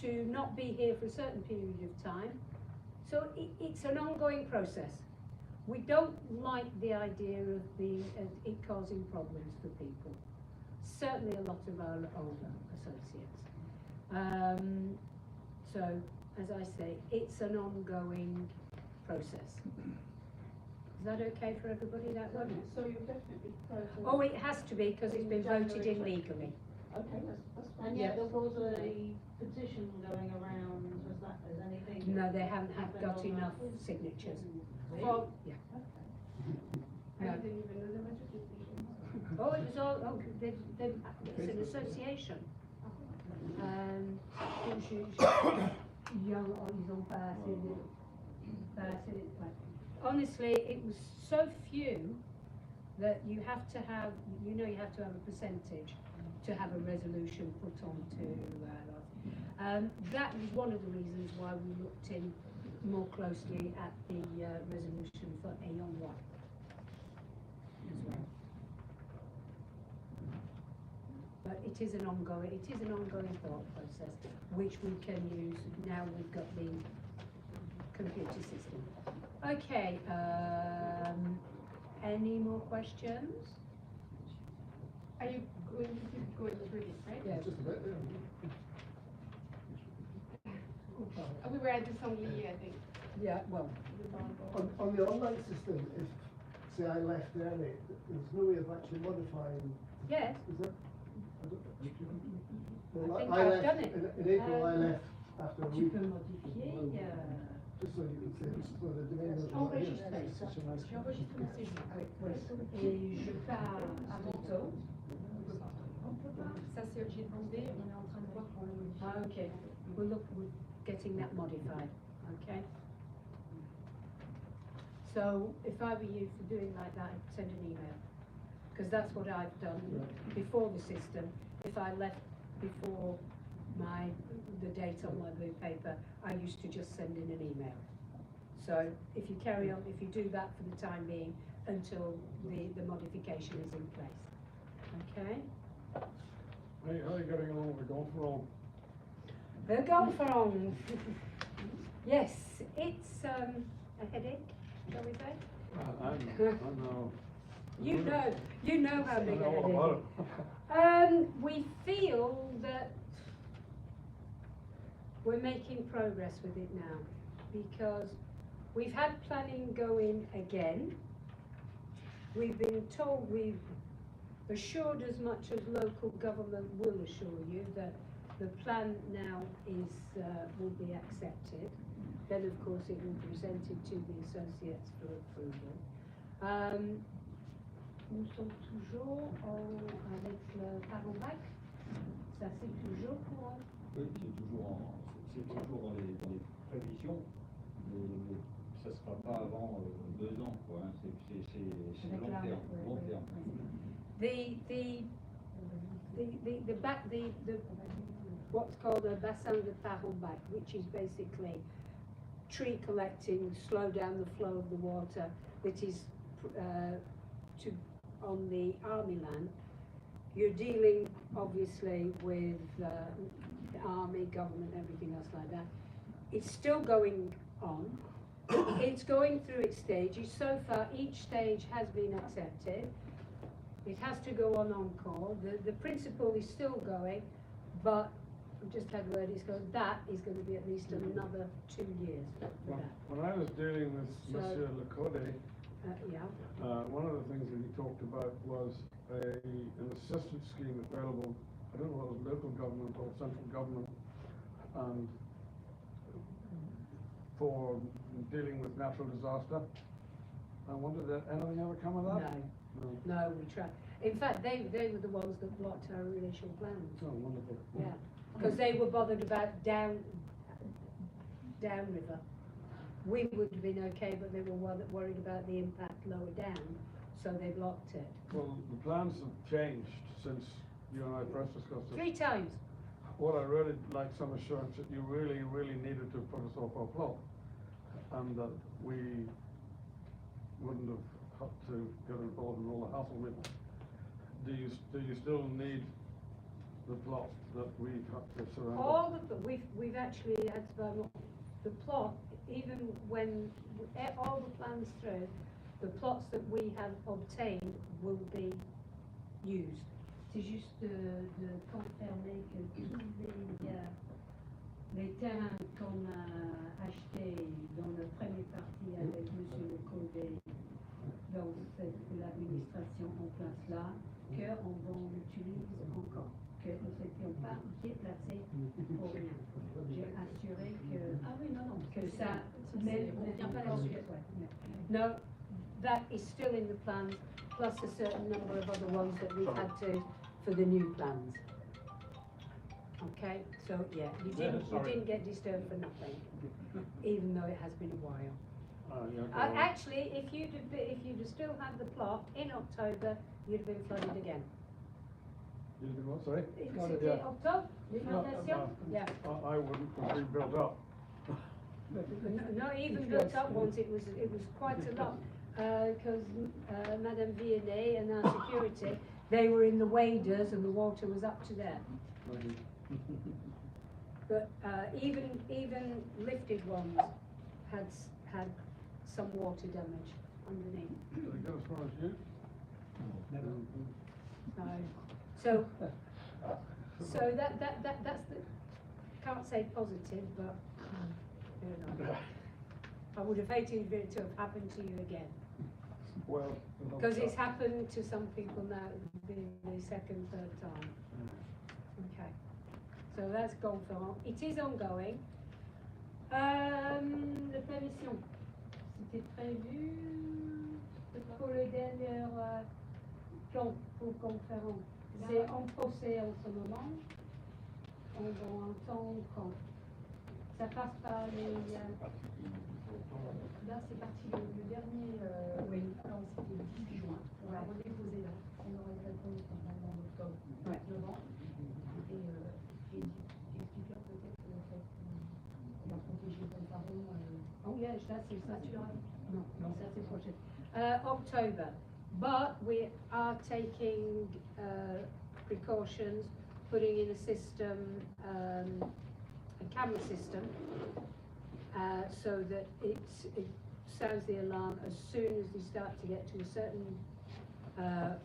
to not be here for a certain period of time, so it's an ongoing process. We don't like the idea of it causing problems for people. Certainly a lot of our older associates. So, as I say, it's an ongoing process. Is that okay for everybody, that one? So you're definitely pro. Oh, it has to be, because it's been voted in legally. Okay, that's fine. And yet there was a petition going around, has anything? No, they haven't got happened on enough that? signatures. Well, Yeah. I No. didn't even know there was a decision. Oh, it was all, it's an association. Ils ont pas assez ouais. Honestly, it was so few that you have to have, you know, you have to have a percentage to have a resolution put onto that was one of the reasons why we looked in more closely at the resolution for Aeon 1 as well. But it is an ongoing thought process which we can use now we've got the computer system. Okay, any more questions? Are you going to keep going through this, right? Yeah. Just a bit, yeah. We were at the Assembly, I think. Yeah, well, On the online system, if, say, I left early, there's no way of actually modifying, yes, is there? I think I I've left done it. In April, I left after a tu week, peux modifier. just so you can say, so the domain was not here. Enregistrer. J'enregistre mon séjour. Et je pars à Montaut. Ça, c'est obligé de demander, on est en train de voir pour le modifier. Ah, okay. We're getting that modified, okay? So, if I were you for doing like that, I'd send an email. Because that's what I've done before the system. If I left before the date on my blue paper, I used to just send in an email. So if you carry on, if you do that for the time being until the modification is in place. Okay? Hey, how are you getting along with the golf roll? The golferong. Yes, it's a headache, shall we say? I know. You know how big a all headache about is. We feel that we're making progress with it now because we've had planning go in again. We've been told, we've assured as much as local government will assure you that the plan now is will be accepted. Then of course it will be presented to the associates for approval. Nous sommes toujours avec le Parobac. Ça c'est toujours pour. Oui, c'est toujours dans les prévisions, mais ça ne sera pas avant 2 ans, quoi. Hein. C'est long terme, long terme. The what's called a bassin de Parobac, which is basically tree collecting, slow down the flow of the water that is on the army land. You're dealing obviously with the army, government, everything else like that. It's still going on. It's going through its stages. So far, each stage has been accepted. It has to go on encore. The principle is still going, but I've just had word that is going to be at least another 2 years for that. When I was dealing with Monsieur Lecote, one of the things that he talked about was an assistance scheme available, I don't know if it was local government or central government, and for dealing with natural disaster. I wondered, did anything ever come of that? No, we tried. In fact, they were the ones that blocked our initial plans. Oh, wonderful. Yeah, because they were bothered about downriver. We would have been okay, but they were worried about the impact lower down, so they blocked it. Well, the plans have changed since you and I first discussed it. 3 times. What I really like some assurance that you really, really needed to put us off our plot, and that we wouldn't have had to get involved in all the hassle with. Do you still need the plot that we've had to surrender? All of them. We've actually had to the plot, even when all the plans through, the plots that we have obtained will be used. C'est juste de confirmer que tous les terrains qu'on a achetés dans la première partie avec M. Lecote, dans l'administration en place là, qu'on l'utilise encore, que nous n'étions pas déplacés pour rien. J'ai assuré que ça ne vient pas la suite. No, that is still in the plans, plus a certain number of other ones that we've had to for the new plans. Okay, so yeah, you didn't get disturbed for nothing, even though it has been a while. Actually, if you'd still had the plot in October, you'd have been flooded again. You'd been what, sorry? C'était Octobre, l'inondation? Yeah. I wouldn't, because we built up. Not even built up once, it was quite a lot, because Madame Vianney and our security, they were in the waders and the water was up to there. But even lifted ones had some water damage underneath. Did it go as far as you? No. So that's the, can't say positive, but you know, I would have hated it to have happened to you again. Well, because it's happened to some people now, the second, third time. Okay, so that's gone for. It is ongoing. La permission, c'était prévu pour le dernier plan pour conférence. C'est en procès en ce moment. On va entendre quand. Ça passe par les. Là, c'est parti le dernier. Oui, alors c'était le 18 juin. On va redéposer là. On aura une réponse normalement en octobre, novembre. Et mariage, ça c'est ça. Non, non, ça c'est prochain. October. But we are taking precautions, putting in a system, a camera system, so that it sounds the alarm as soon as they start to get to a certain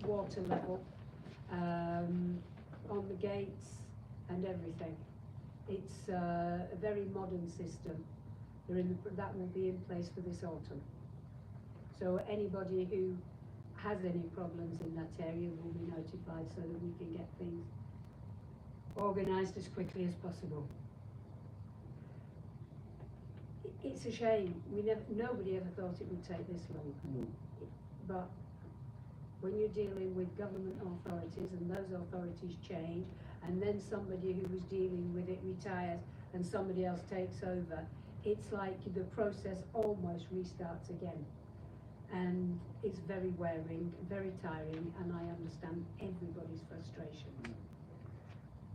water level on the gates and everything. It's a very modern system. That will be in place for this autumn. So anybody who has any problems in that area will be notified so that we can get things organised as quickly as possible. It's a shame. Nobody ever thought it would take this long. But when you're dealing with government authorities and those authorities change, and then somebody who was dealing with it retires and somebody else takes over, it's like the process almost restarts again. And it's very wearing, very tiring, and I understand everybody's frustration.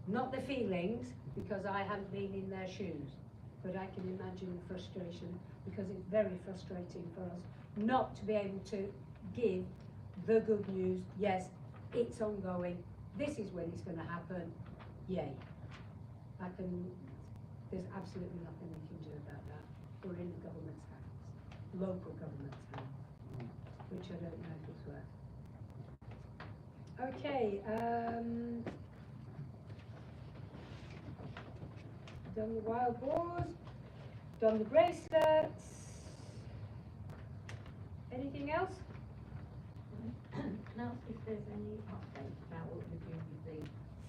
Not the feelings, because I haven't been in their shoes, but I can imagine the frustration, because it's very frustrating for us not to be able to give the good news. Yes, it's ongoing, this is when it's going to happen, yay. There's absolutely nothing we can do about that. We're in the government's hands, local government's hands, which I don't know if it's worth. Okay, done the wild boars, done the bracelets. Anything else? Can I ask if there's any update about what we're doing with the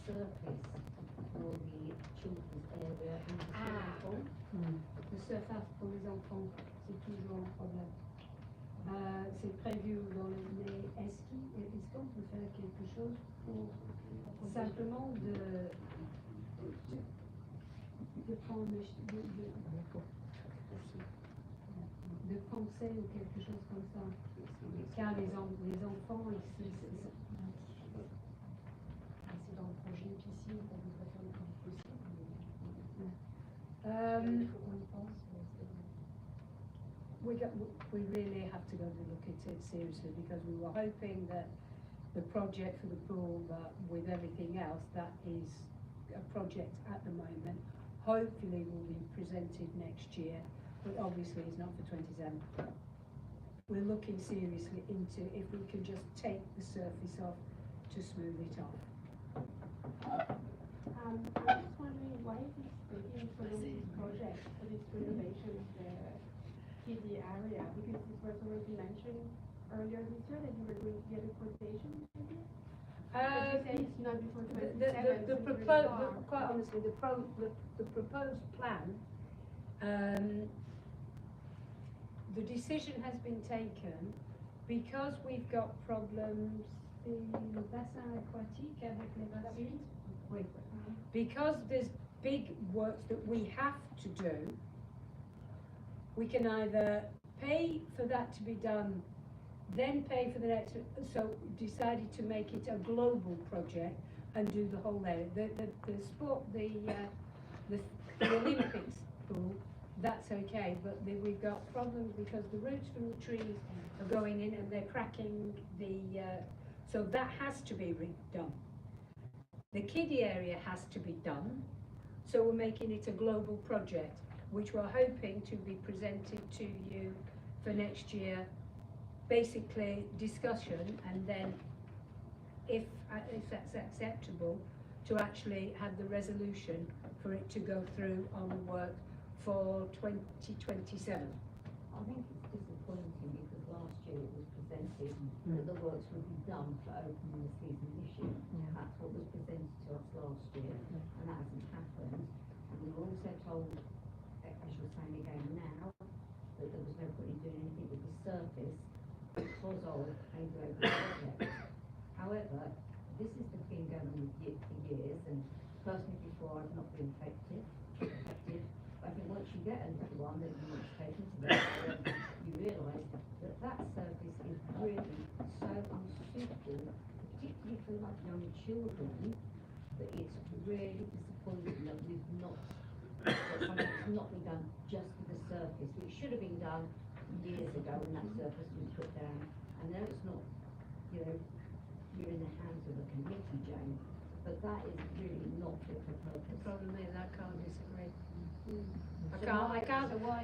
surface for the children's area in the swimming pool? Le surface pour les enfants, c'est toujours un problème. C'est prévu dans les est-ce qu'on peut faire quelque chose pour simplement de prendre de penser ou quelque chose comme ça, car les enfants ici C'est dans le projet piscine qu'on voudrait faire le plus possible. il faut qu'on y pense. we really have to go and look at it seriously, because we were hoping that the project for the pool, that with everything else, that is a project at the moment, hopefully will be presented next year, but obviously it's not for 27. We're looking seriously into if we can just take the surface off to smooth it off. I'm just wondering why is it taking so long, this project for this renovation of the kiddie area? Because it was already mentioned earlier this year that you were going to get a quotation, maybe? But you say it's not before 27, Quite honestly, the proposed plan, the decision has been taken because we've got problems in the bassin aquatique avec les bassins. Oui. Because there's big works that we have to do, we can either pay for that to be done, then pay for the next, so decided to make it a global project and do the whole area. The Olympics pool, that's okay, but we've got problems because the roots from the trees are going in and they're cracking so that has to be redone. The kiddie area has to be done, so we're making it a global project, which we're hoping to be presented to you for next year. Basically discussion, and then if that's acceptable, to actually have the resolution for it to go through on the work for 2027. I think it's disappointing because last year it was presented that the works would be done for opening the season this year. That's what was presented to us last year, and that hasn't happened. And we were also told, as you're saying again now, that there was no point in doing anything with the surface because of a global project. However, this has been going on for years, and personally before I've not been affected. I think once you get a little one that you want to take into the area, you realise that surface is really so unsuitable, particularly for like young children, that it's really disappointing that we've not it's not been done just for the surface, which should have been done years ago when that surface was put down. I know it's not, you know, you're in the hands of a committee, Jane, but that is really not fit for purpose. The problem is I can't disagree. So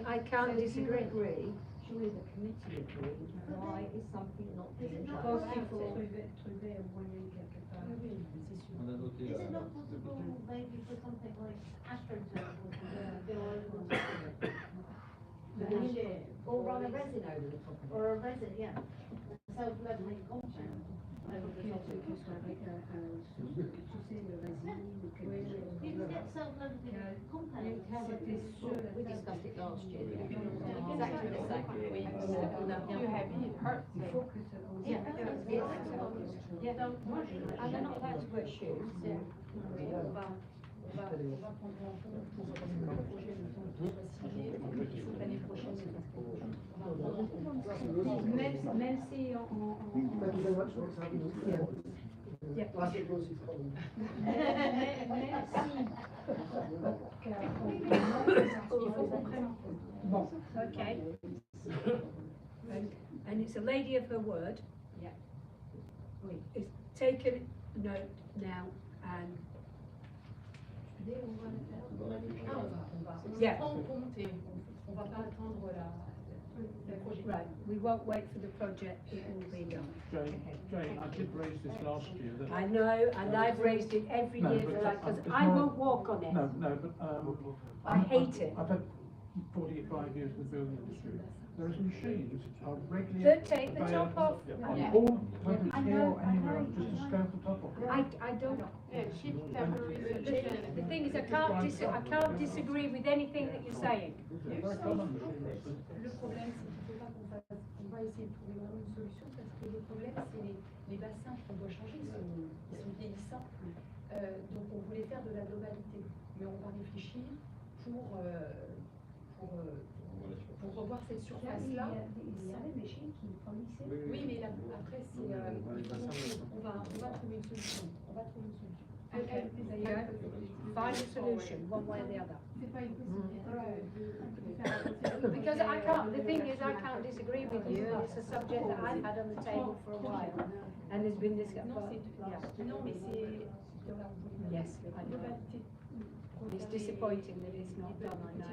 I can't disagree. Do you agree, surely the committee agreed, why is something not being done? Pense qu'il faut trouver un moyen quelque part. On a noté Is it la- not possible maybe for something like AstroTurf or go over or something? Or run a resin over the top of it. Or a resin, yeah, a self-leveling compound over the top of it. Que ce soit avec tu sais, le résine ou quelque chose. You can get self-leveling compounds. We discussed it last year. Exactly the same. You have it hurts. Il faut que ça Yeah, yeah, and they're not allowed to wear shoes. on va prendre en compte pour le projet le temps qu'il soit signé, il faut que l'année prochaine c'est parce que même si on Thank you very much for what's happening. Yeah. Plastic was his problem. Bon, okay. And it's a lady of her word. Yeah. It's taken note now and yeah. On va pas attendre le projet. Right, we won't wait for the project, it will be done. Jane, I did raise this last year. That I know, and I've raised it every No, year, but because it's I more- won't walk on it. No, but I hate it. I've had 45 years in the building industry. There is machines are regularly That take the top available off. on Yeah. all, whether it's I here know, or anywhere else, just to scope the top off. I don't, Yeah, cheap temporary solution. the thing is, I can't disagree with anything that you're saying. Very common machine. Le problème, c'est qu'il ne faut pas on va essayer de trouver vraiment une solution parce que le problème, c'est les bassins qu'on doit changer, ils sont vieillissants. Donc on voulait faire de la globalité, mais on va réfléchir pour revoir cette surface-là. Il y avait des machines qui fournissaient. Oui, mais là, après, c'est, on va trouver une solution. On va trouver une solution. Okay, yeah. Find a solution, one way or the other. C'est pas une possibilité de faire un Because I can't, the thing is, I can't disagree with you, and it's a subject that I've had on the table for a while, and there's been this, Non, non, mais c'est yes, I la know. globalité. It's disappointing that it's not done, I know.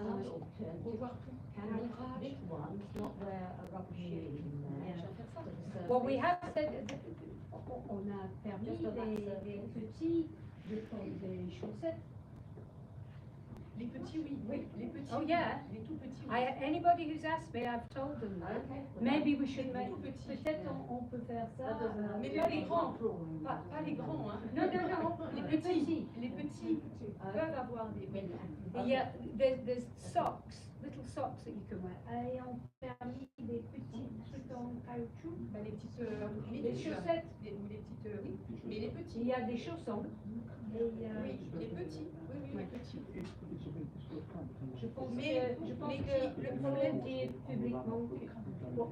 Another alternative, Revoir tout. can big ones not wear a rubber shoe in there? for the surface? Well, we have said, On a permis les petits de prendre des chaussettes. Les petits, oui, les petits. Oh, yeah. Les tout petits. anybody who's asked me, I've told them that. Maybe we should make, Peut-être on peut faire ça. Mais Mais pas les grands. Pas les grands, hein. No, no, no. Les petits. Les petits peuvent avoir des. Yeah, there's socks, little socks that you can wear. Et on permis des petits trucs en caoutchouc. Bah, les petites. Les chaussettes. Les petites. Oui. Mais les petits. Il y a des chaussons. Et, oui, les petits. Oui, les petits. Je pense Mais- que, mais le problème qui est publiquement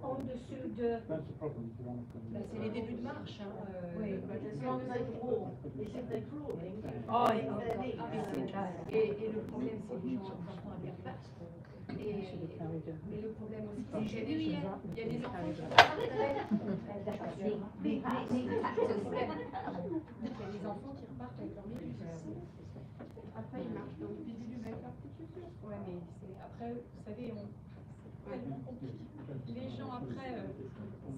en dessous de, That's the problem. if you want to- Bah, c'est les débuts de marche. Hein, Oui. As long as they crawl, if they're crawling. Oh, it's yeah. their knees. Ah, mais et le problème, c'est les gens enfants à faire place. Mais le problème aussi, c'est qu'il y a des enfants qui partent avec. Il y a des enfants qui repartent avec leur méduse. Après, il marche dans le début du bac artificiel. Ouais, mais c'est après, vous savez, c'est tellement compliqué. Les gens après,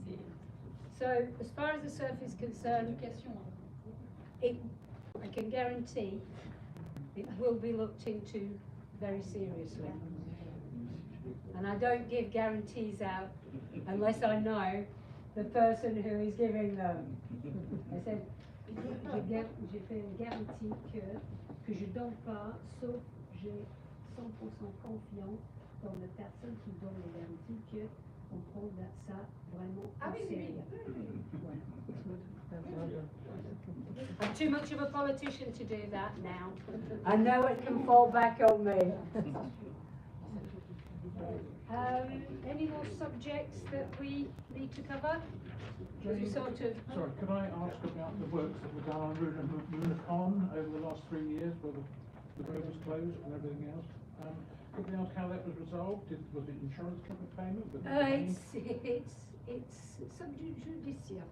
c'est so as far as the surf is concerned, l'éducation. I can guarantee it will be looked into very seriously. And I don't give guarantees out unless I know the person who is giving them. I said, j'ai fait une garantie que je donne pas, sauf j'ai 100% confiance dans la personne qui donne la garantie que on prend ça vraiment Ah au oui, oui, sérieux. oui. I'm too much of a politician to do that now. I know it can fall back on me. Any more subjects that we need to cover? We sort of, Sorry, could I ask about the works that were done on Runa Con over the last 3 years, whether the road was closed and everything else. Could we ask how that was resolved? Was it insurance covered payment? It's subjudicial.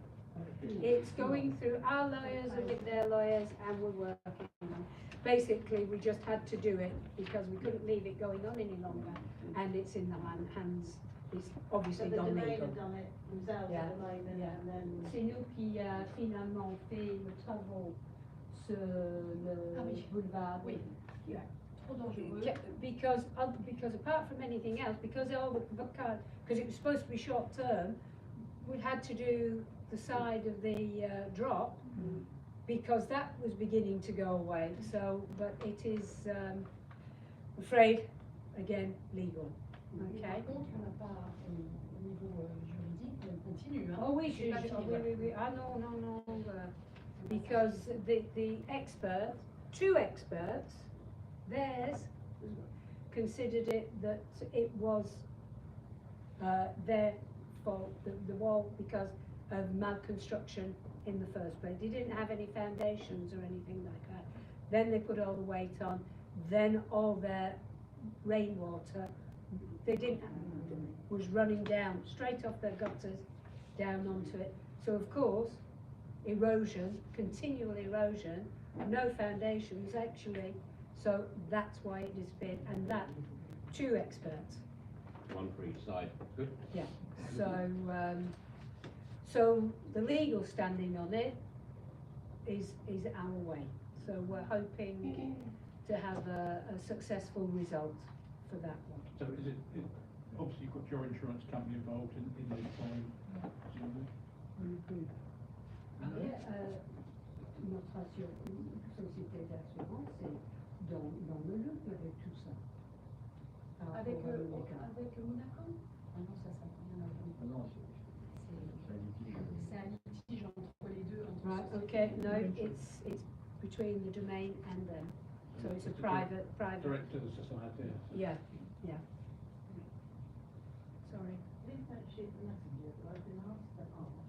It's going through our lawyers and with their lawyers, and we're working on. Basically, we just had to do it because we couldn't leave it going on any longer, and it's in the hands. It's obviously So the gone domain legal. have done it themselves Yeah, at the moment, yeah. and then. C'est nous qui finalement fait le travaux sur le boulevard. Oui. Yeah. Trop dangereux. Because apart from anything else, because it was supposed to be short term, we had to do the side of the drop because that was beginning to go away. So, but it is afraid again legal. Mais Okay. par contre, on n'a pas, au niveau juridique, on continue. Hein. Oh oui, C'est pas fini, voilà. oui. Ah no. Because the experts, two experts, theirs considered it that it was their fault, the wall, because of malconstruction in the first place. They didn't have any foundations or anything like that. Then they put all the weight on, then all their rainwater, was running down straight off their gutters down onto it. So of course, erosion, continual erosion, no foundations actually. So that's why it disappeared, and that, two experts. One for each side. Good. Yeah. So the legal standing on it is our way. So we're hoping to have a successful result for that one. So is it obviously you've got your insurance company involved in the claim, presumably? Notre société d'assurance est dans le loop avec tout ça. Avec Monaco? Ah non, ça n'a rien à voir. Non, C'est un litige entre les deux. Entre Right, okay, no, it's between the domain and them. So it's a private. Direct to the society. Yeah. Sorry. Leave that sheet of messenger that I've been asked to ask.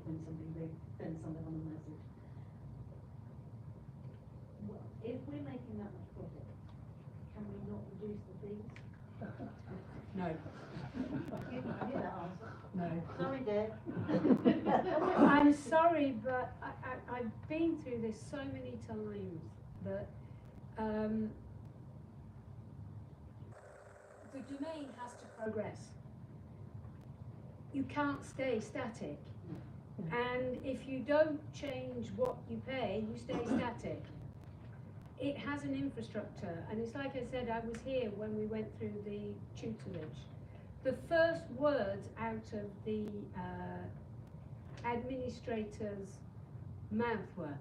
When somebody sends something on the message. Well, if we're making that much profit, can we not reduce the fees? No. I hear that answer. No. Sorry, Deb. I'm sorry, but I've been through this so many times that the domain has to progress. You can't stay static. And if you don't change what you pay, you stay static. It has an infrastructure, and it's like I said, I was here when we went through the tutelage. The first words out of the administrator's mouth were,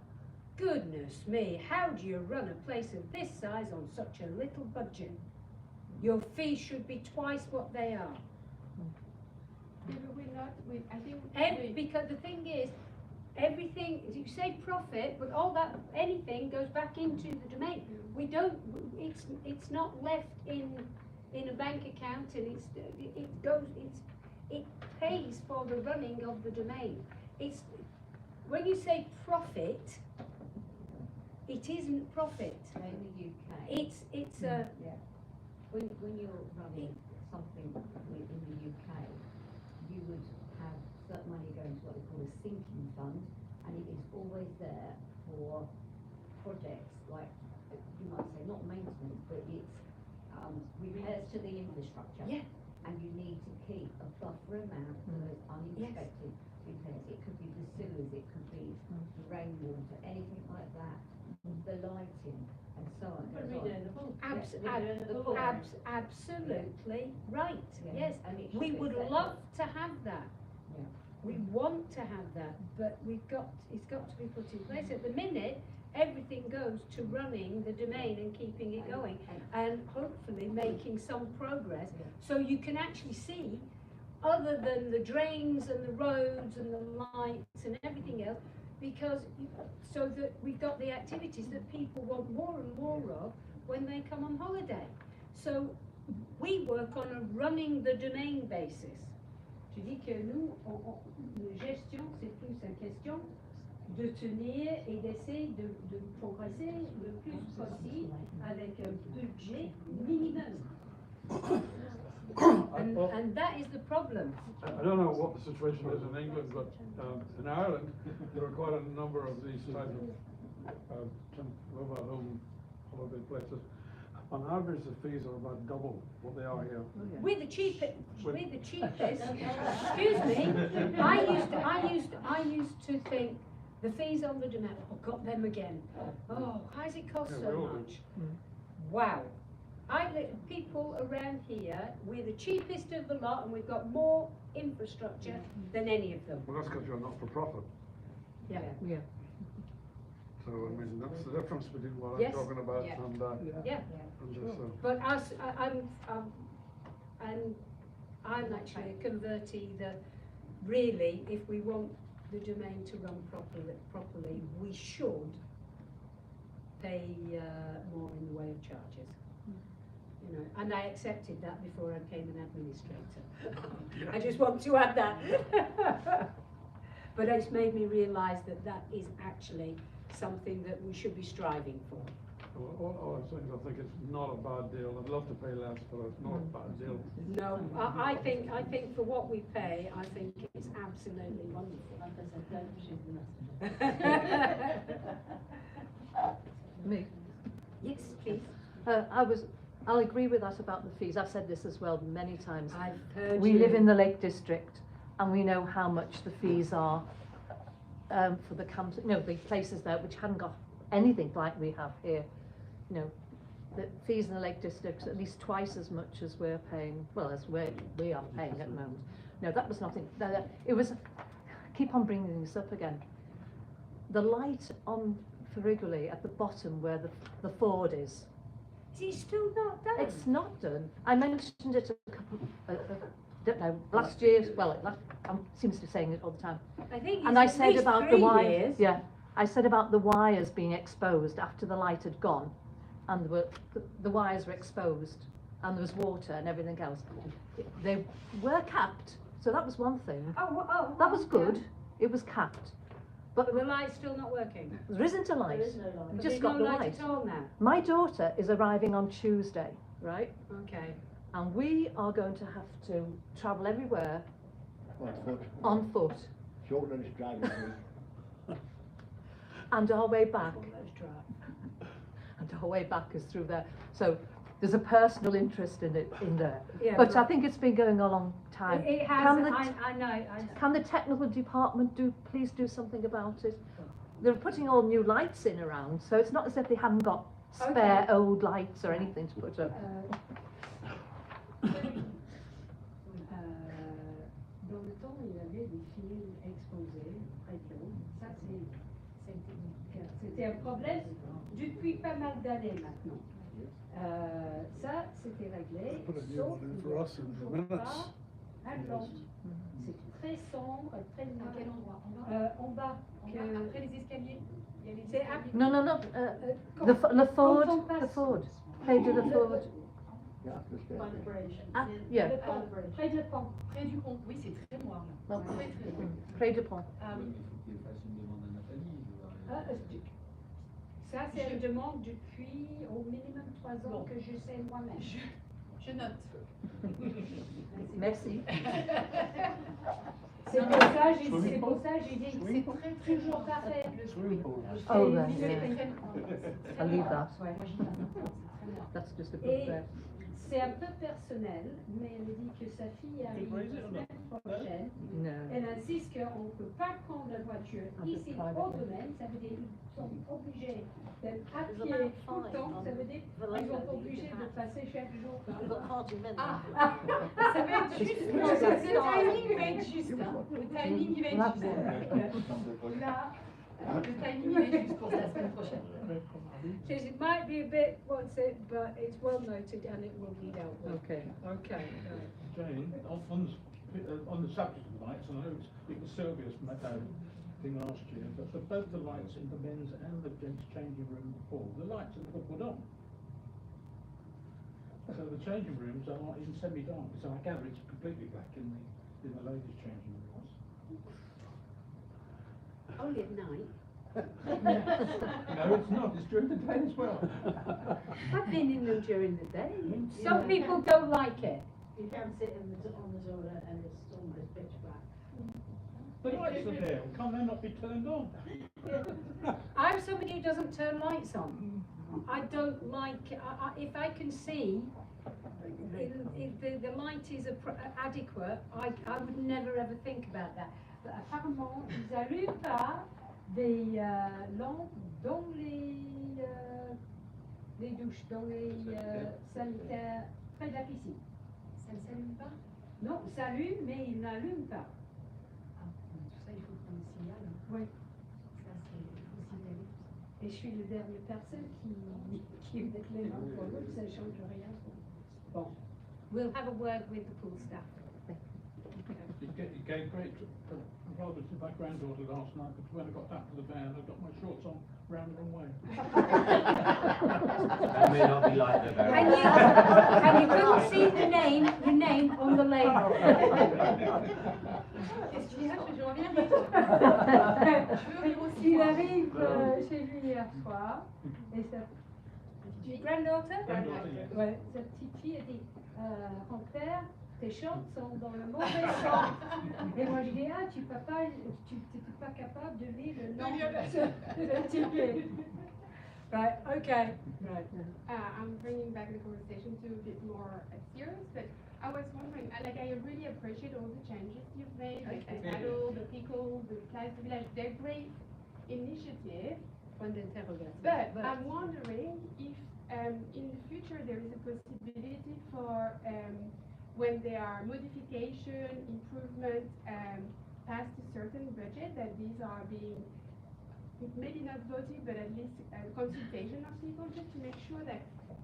"Goodness me, how do you run a place of this size on such a little budget? Your fees should be twice what they are." Yeah, but we're not, I think. Because the thing is, everything, you say profit, but all that, anything goes back into the domain. We don't, it's not left in a bank account, and it pays for the running of the domain. When you say profit, it isn't profit. In the UK. It's a, When you're running something in the UK, you would have certain money going to what they call a sinking fund, and it is always there for projects like, you might say, not maintenance, but it's repairs to the infrastructure. Yeah. And you need to keep a buffer amount for those unexpected repairs. It could be the sewers, it could be the rainwater, anything like that, the lighting, and so on. But we do in the pool. absolutely right. Yeah. Yes, And it should we be would separate. love to have that. Yeah. We want to have that, but it's got to be put in place. At the minute, everything goes to running the domain and keeping it going, and hopefully making some progress. So you can actually see, other than the drains and the roads and the lights and everything else, so that we've got the activities that people want more and more of when they come on holiday. So we work on a running the domain basis. Je dis que nous, gestion, c'est plus une question de tenir et d'essayer de progresser le plus possible avec un budget minimum. And that is the problem. I don't know what the situation is in England, but in Ireland there are quite a number of these type of mobile home holiday places. On average, the fees are about double what they are here. We're the cheapest. Excuse me. I used to think the fees on the domain. Oh, got them again. Oh, why does it cost so much? Wow. People around here, we're the cheapest of the lot, and we've got more infrastructure than any of them. Well, that's because you're not for profit. Yeah. Yeah. So I mean, that's the difference between what Yes. I'm talking about Yeah. and Yeah. and Sure. this. But I'm actually a convertee that really, if we want the domain to run properly, we should pay more in the way of charges. You know, and I accepted that before I became an administrator. I just want to add that. But it's made me realise that that is actually something that we should be striving for. Well, all I'm saying is I think it's not a bad deal. I'd love to pay less, but it's not a bad deal. No, I think for what we pay, I think it's absolutely wonderful. Me? Yes, please. I'll agree with that about the fees. I've said this as well many times. I've heard We you. live in the Lake District, and we know how much the fees are for the camps, the places there which hadn't got anything like we have here. You know, the fees in the Lake District at least twice as much as we're paying. Well, as we are paying at the moment. No, that was nothing. It was. Keep on bringing this up again. The light on Ferrigoli at the bottom where the ford is. It's still not done. It's not done. I mentioned it a couple, don't know, last year. Well, I seem to be saying it all the time. I think And it's I said about the wires. years. Yeah, I said about the wires being exposed after the light had gone, and the wires were exposed, and there was water and everything else. They were capped, so that was one thing. That was good. Yeah. It was capped. But the light's still not working. There isn't a light. There is no light. We've But just there's got no the light light. at all now. My daughter is arriving on Tuesday, right? Okay. And we are going to have to travel everywhere On foot. on foot. Children's driving. And our way back. And our way back is through there. So there's a personal interest in there. Yeah, but I think it's been going a long time. It has. I know. Can the technical department please do something about it? They're putting all new lights in around, so it's not as if they haven't got spare old lights or anything to put up. Dans le temps, il y avait des fils exposés, très hauts. Ça, c'était un problème depuis pas mal d'années maintenant. Ça, c'était réglé, sauf qu'il n'y a toujours pas un lampe. C'est très sombre, très noir. À quel endroit? En bas. Après les escaliers. Il y a les C'est escaliers. No. The Ford. Page of the Ford. By the bridge. Yeah. Le pont, près du pont. Près du pont. Oui, c'est très noir là. Non. Très très noir. Près du pont. Ah oui. Il faut qu'il fasse une demande à Nathalie. Ça, c'est une demande depuis au minimum 3 ans que je sais moi-même. Je note. Merci. C'est pour ça j'ai dit que c'est toujours pas fait. Oh, then, Oui, yeah. c'est très I'll leave that. Ouais. That's just a good Et there. c'est un peu personnel, mais elle dit que sa fille arrive la semaine prochaine. No. Elle insiste qu'on ne peut pas prendre la voiture ici au domaine, ça veut dire qu'ils sont obligés d'être à pied tout le temps, ça veut dire qu'ils sont obligés de passer chaque jour par là. Ça va être juste. Le timing va être juste. Le timing va être juste. Là, le timing est juste pour la semaine prochaine. Says it might be a bit, what's it, but it's well noted and it will be dealt with. Okay. Okay. Jane, on the subject of lights, I know it was Sylvia's thing last year, but for both the lights in the men's and the gents' changing room before, the lights are put on. So the changing rooms are in semi-dark, so I gather it's completely black in the ladies' changing rooms. Only at night. No, it's not, it's during the day as well. I've been in them during the day. Some people don't like it. You can sit on the Zora and it's almost pitch black. The lights are there, can they not be turned on? I'm somebody who doesn't turn lights on. I don't like, if I can see, if the light is adequate, I would never ever think about that. But apparemment, ils n'allument pas des lampes dans les douches, dans les sanitaires près de la piscine. Ça ne s'allume pas? Non, ça allume, mais il n'allume pas. Ah, tout ça, il faut qu'on le signale. Oui. Ça, c'est, il faut signaler tout ça. Et je suis la dernière personne qui met les mains pour l'autre, ça ne change rien. Bon. We'll have a word with the pool staff. It gave great rather to my granddaughter last night, but when I got back to the van, I got my shorts on round the wrong way. That may not be like the very. And you couldn't see the name on the label. Qu'est-ce qu'il y a? Je reviens vite. Il arrive chez lui hier soir, et sa granddaughter, ouais, sa petite fille a dit, grand-père, tes shorts sont dans le mauvais sens. Et moi je dis, ah, tu n'étais pas capable de lire le nom de la petite. Right, okay. Right. I'm bringing back the conversation to a bit more serious, but I was wondering, like, I really appreciate all the changes you've made, like the paddle, the pickle, the Place du Village. They're great initiatives. But I'm wondering if in the future there is a possibility for when there are modification, improvement past a certain budget, that these are being maybe not voted, but at least a consultation of people, just to make sure that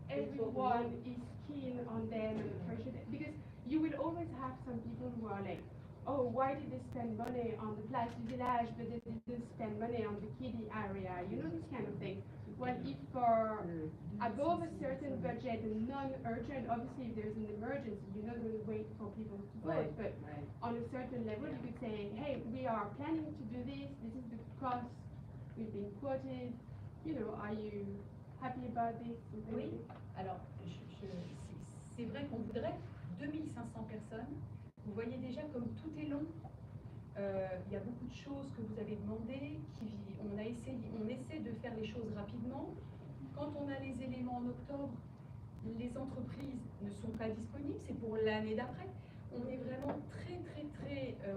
everyone is keen on them and appreciate it. Because you will always have some people who are like, oh, why did they spend money on the Place du Village, but they didn't spend money on the kiddie area, you know, this kind of thing. Well, if for above a certain budget and non-urgent, obviously if there's an emergency, you're not going to wait for people to vote, but on a certain level you could say, hey, we are planning to do this is the cost, we've been quoted, you know, are you happy about this? Oui, alors c'est vrai qu'on voudrait 2500 personnes. Vous voyez déjà comme tout est long. Il y a beaucoup de choses que vous avez demandées, on essaie de faire les choses rapidement. Quand on a les éléments en octobre, les entreprises ne sont pas disponibles, c'est pour l'année d'après. On est vraiment très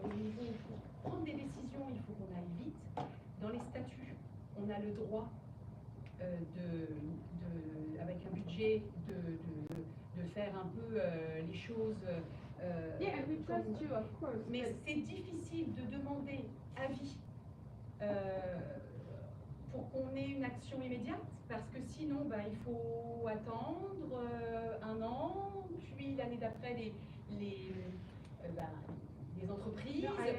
au niveau, pour prendre des décisions, il faut qu'on aille vite. Dans les statuts, on a le droit avec un budget, de faire un peu les choses. Yeah, and we trust you, of course. Mais c'est difficile de demander avis pour qu'on ait une action immédiate, parce que sinon, il faut attendre un an, puis l'année d'après les entreprises. No, I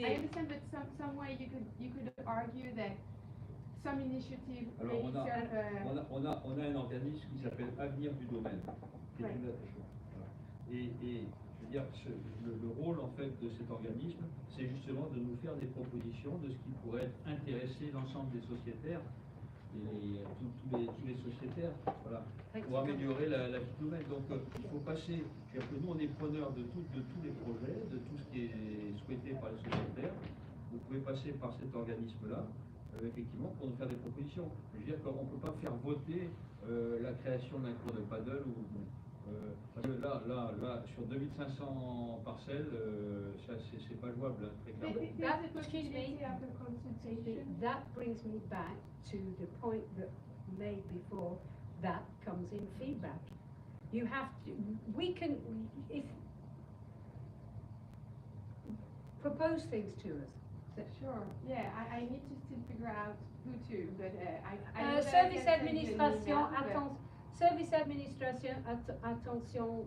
understand, but some way you could argue that some initiative Alors may serve. on a un organisme qui s'appelle Avenir du domaine, qui est une action. Et je veux dire, le rôle en fait de cet organisme, c'est justement de nous faire des propositions de ce qui pourrait intéresser l'ensemble des sociétaires et tous les sociétaires, voilà, pour améliorer la vie de domaine. Donc il faut passer, c'est-à-dire que nous on est preneurs de tous les projets, de tout ce qui est souhaité par les sociétaires. Vous pouvez passer par cet organisme-là, effectivement, pour nous faire des propositions. Je veux dire qu'on ne peut pas faire voter la création d'un cours de paddle ou parce que là, sur 2500 parcelles, c'est pas jouable, très clairement. That brings me back to the point that made before that comes in feedback. You have to, if propose things to us. Sure, yeah, I need to still figure out who to, but I know service administration, service administration, attention,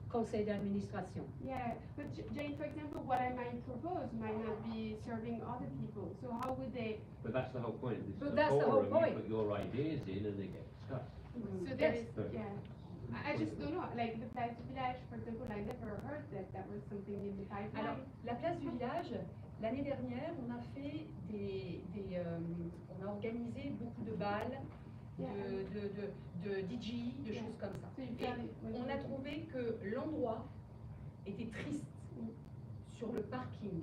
conseil d'administration. Yeah, but Jane, for example, what I might propose might not be serving other people. So how would they? But that's the whole point. This is that's the whole point. You put your ideas in and they get discussed. So there is, yeah. I just don't know, like the Place du Village, for example, I never heard that was something in the pipeline. Alors, la Place du Village, L'année dernière, on a fait on a organisé beaucoup de balles, de DJ, de choses comme ça. Et on a trouvé que l'endroit était triste, sur le parking,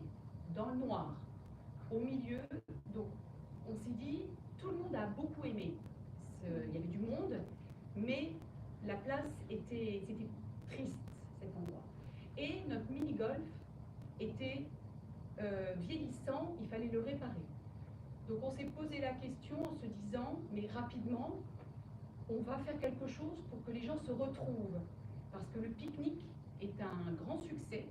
dans le noir, au milieu. Donc, on s'est dit, tout le monde a beaucoup aimé. Il y avait du monde, mais la place c'était triste, cet endroit. Et notre mini-golf était vieillissant, il fallait le réparer. Donc on s'est posé la question en se disant, mais rapidement, on va faire quelque chose pour que les gens se retrouvent. Parce que le pique-nique est un grand succès.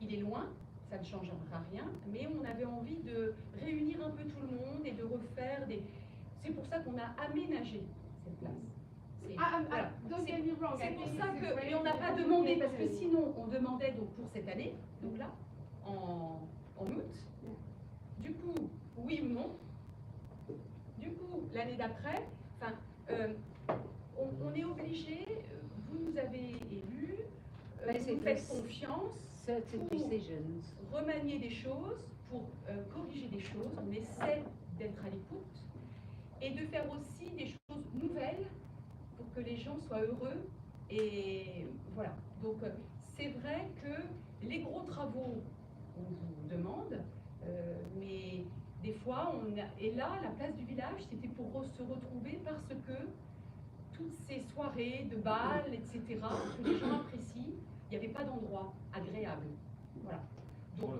Il est loin, ça ne changera rien, mais on avait envie de réunir un peu tout le monde et de refaire des... C'est pour ça qu'on a aménagé cette place. C'est pour ça que, et on n'a pas demandé, parce que sinon on demandait donc pour cette année, donc là, en août, du coup, oui ou non, du coup, l'année d'après, enfin, on est obligé, vous nous avez élus, vous faites confiance pour remanier des choses, pour corriger des choses, on essaie d'être à l'écoute et de faire aussi des choses nouvelles pour que les gens soient heureux. Et voilà, donc c'est vrai que les gros travaux, on vous demande, mais des fois, et là, la place du village, c'était pour se retrouver parce que toutes ces soirées de bal, etc., que les gens apprécient, il n'y avait pas d'endroit agréable. Voilà. Donc,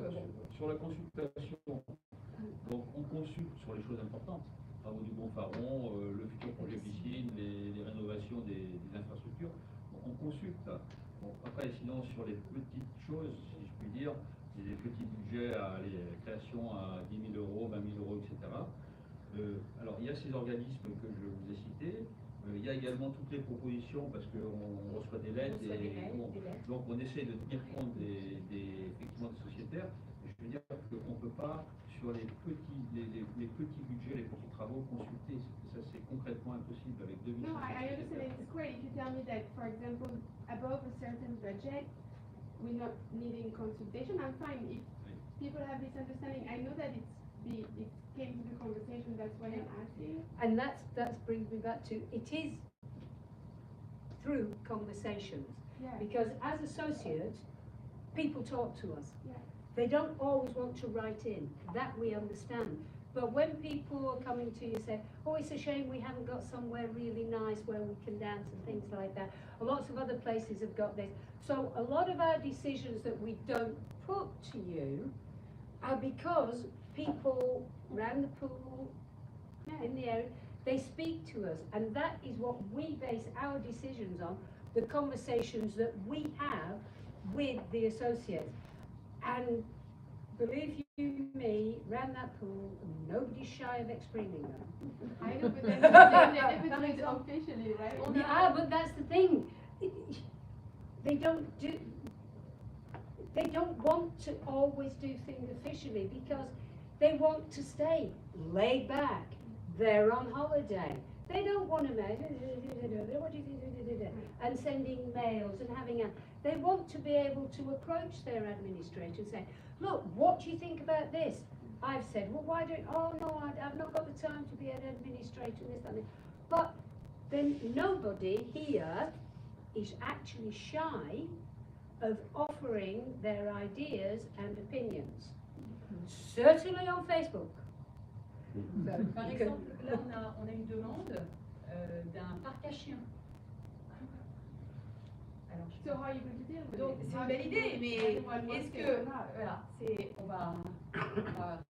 sur la consultation, donc on consulte sur les choses importantes, travaux du Gonfaron, le futur projet piscine, les rénovations des infrastructures, donc on consulte. Bon, après, sinon, sur les petites choses, si je puis dire, il y a des petits budgets à création à 10 000 euros, 20 000 euros, etc. Alors, il y a ces organismes que je vous ai cités. Il y a également toutes les propositions, parce qu'on reçoit des lettres, donc on essaie de tenir compte effectivement des sociétaires. Je veux dire qu'on ne peut pas, sur les petits budgets, les petits travaux, consulter. Ça, c'est concrètement impossible avec 2000. No, I understand. It's great if you tell me that, for example, above a certain budget, we're not needing consultation. I'm fine. If people have this understanding, I know that it came to the conversation, that's why I'm asking. And that brings me back to, it is through conversations. Yeah. Because as associates, people talk to us. Yeah. They don't always want to write in, that we understand. But when people are coming to you say, oh, it's a shame we haven't got somewhere really nice where we can dance and things like that. And lots of other places have got this. So a lot of our decisions that we don't put to you are because people around the pool, in the area, they speak to us. And that is what we base our decisions on, the conversations that we have with the associates. And believe you me, around that pool, nobody's shy of explaining them. I know, but then they never do it officially, right? Yeah, but that's the thing. They don't want to always do things officially because they want to stay laid back. They're on holiday. They don't want to and sending mails and having they want to be able to approach their administrator and say, look, what do you think about this? I've said, well, why don't, oh no, I've not got the time to be an administrator and this and that. But then nobody here is actually shy of offering their ideas and opinions. Certainly on Facebook. Par exemple, là on a une demande d'un parc à chiens. Alors, donc c'est une belle idée, mais est-ce que voilà, on va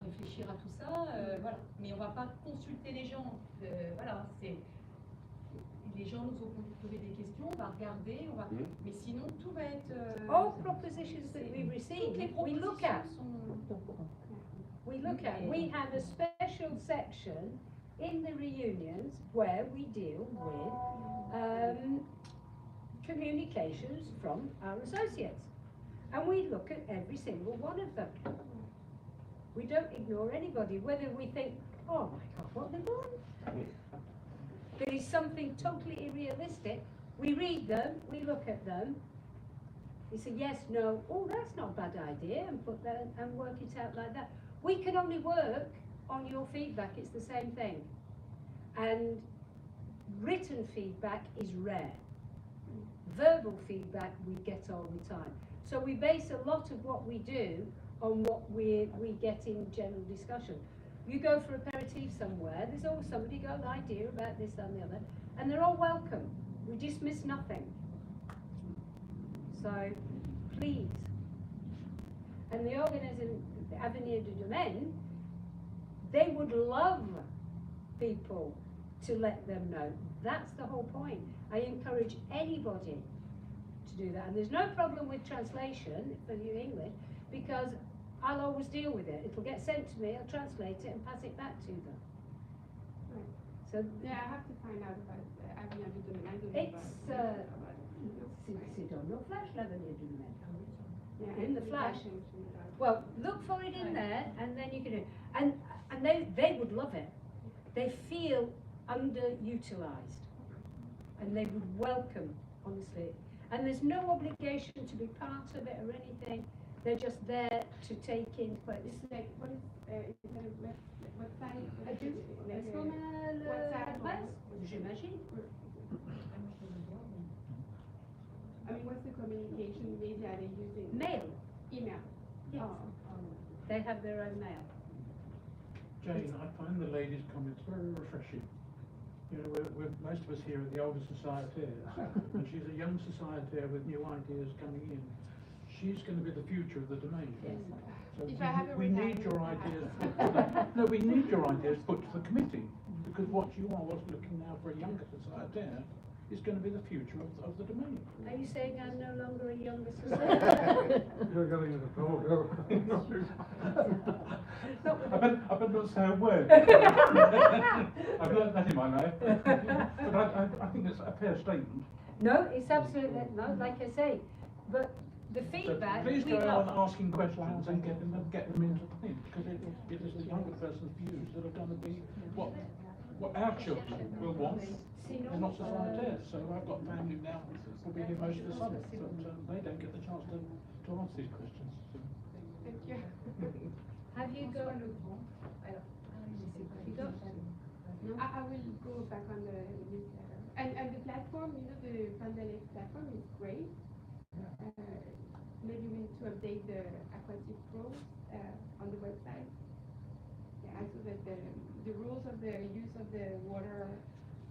réfléchir à tout ça, voilà, mais on va pas consulter les gens, voilà, les gens nous ont posé des questions, on va regarder, mais sinon tout va être. All propositions that we receive, we look at. We have a special section in the reunions where we deal with communications from our associates. And we look at every single one of them. We don't ignore anybody, whether we think, oh my God, what they want. There is something totally unrealistic. We read them, we look at them, It's a yes, no, oh, that's not a bad idea, and put that and work it out like that. We can only work on your feedback, it's the same thing. And written feedback is rare. Verbal feedback we get all the time. So we base a lot of what we do on what we get in general discussion. You go for aperitif somewhere, there's always somebody got an idea about this and the other, and they're all welcome. We dismiss nothing. So, please. And the organism, the Avenir du Domaine, they would love people to let them know. That's the whole point. I encourage anybody to do that. And there's no problem with translation for you English, because I'll always deal with it. It'll get sent to me, I'll translate it and pass it back to them. Right. So yeah, I have to find out about Avenir du Domaine. C'est dans nos flashs, l'Avenir du Domaine. Yeah, In the flash. Well, look for it in there, and then you can do it. And they would love it. They feel underutilized, and they would welcome, honestly. And there's no obligation to be part of it or anything. They're just there to take in. It's like, what is what side? Est-ce qu'on a l'adresse? J'imagine. I mean, what's the communication media they're using? Mail. Email. Yes. They have their own mail. Jane, I find the ladies' comments very refreshing. You know, most of us here are the older societeers, and she's a young societeer with new ideas coming in. She's going to be the future of the domain. Yes. So we need your ideas. No, we need your ideas put to the committee, because what you are looking now for a younger societeer is going to be the future of the domain. Are you saying I'm no longer a younger society? You're getting into trouble. I better not say a word. I've learned that in my life. But I think it's a fair statement. No, it's absolutely no, like I say. But the feedback, So please we go love. on asking questions and get them into the thing, because it is the younger person's views that are going to be what our children will want. They're not societies, so I've got family now who'll be here most of the summer, but they don't get the chance to answer these questions. So. Thank you. Have you got? I will go back on the newsletter. And the platform, you know, the Pandemic platform is great. Maybe we need to update the aquatic rules on the website. Yeah, I saw that the rules of the use of the water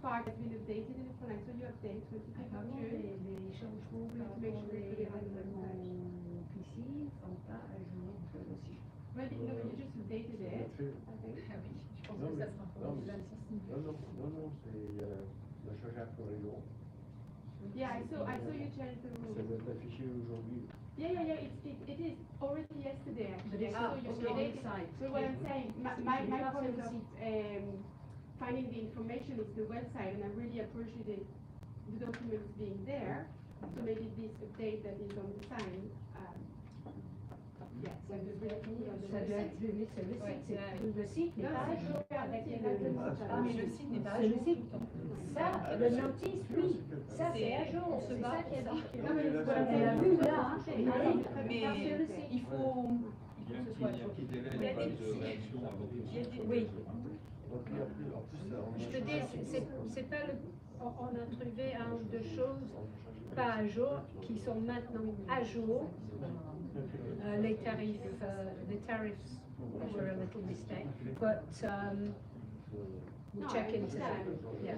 park has been updated in the phone. I saw you update 25 June. Les changements to make sure we put it on the website. Piscine sont pas à jour aussi. Maybe no, you just updated it. I think. Non, c'est la charge pour Réunion. Yeah, I saw you change the rules. Ça doit être affiché aujourd'hui. Yeah, it is already yesterday actually. But I saw it's you on the update it. website. So what I'm saying, my point of finding the information is the website, and I really appreciate the documents being there. So maybe this update that is on the sign. Yeah, so the really on the website. Le site n'est pas à jour avec les règlements. Mais le site n'est pas à C'est jour. le site. Ça, le notice, oui, ça c'est à jour. C'est ça qui est marqué. Non, mais voilà, on l'a vu là, hein. Mais il faut Il y a que ce soit à jour. qui délai Il y a pas des de réaction avant que Oui. Je Je te dis, c'est pas le. On a trouvé un ou deux choses pas à jour qui sont maintenant à jour. Les tarifs, the tariffs were a little mistake, but we'll check into that. Yeah.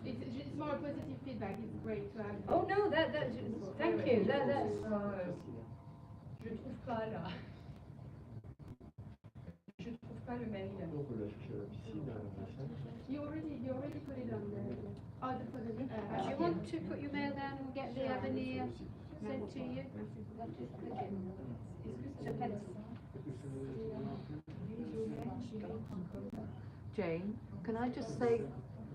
It's more positive feedback. It's great to have. Oh no, thank you. That's. Je trouve pas là. Je trouve pas le mail. Donc on l'a affiché à la piscine, à la salle. You already put it on the. Oh, for the. Do you want to put your mail down and get the Avenir sent to you? Jane, can I just say,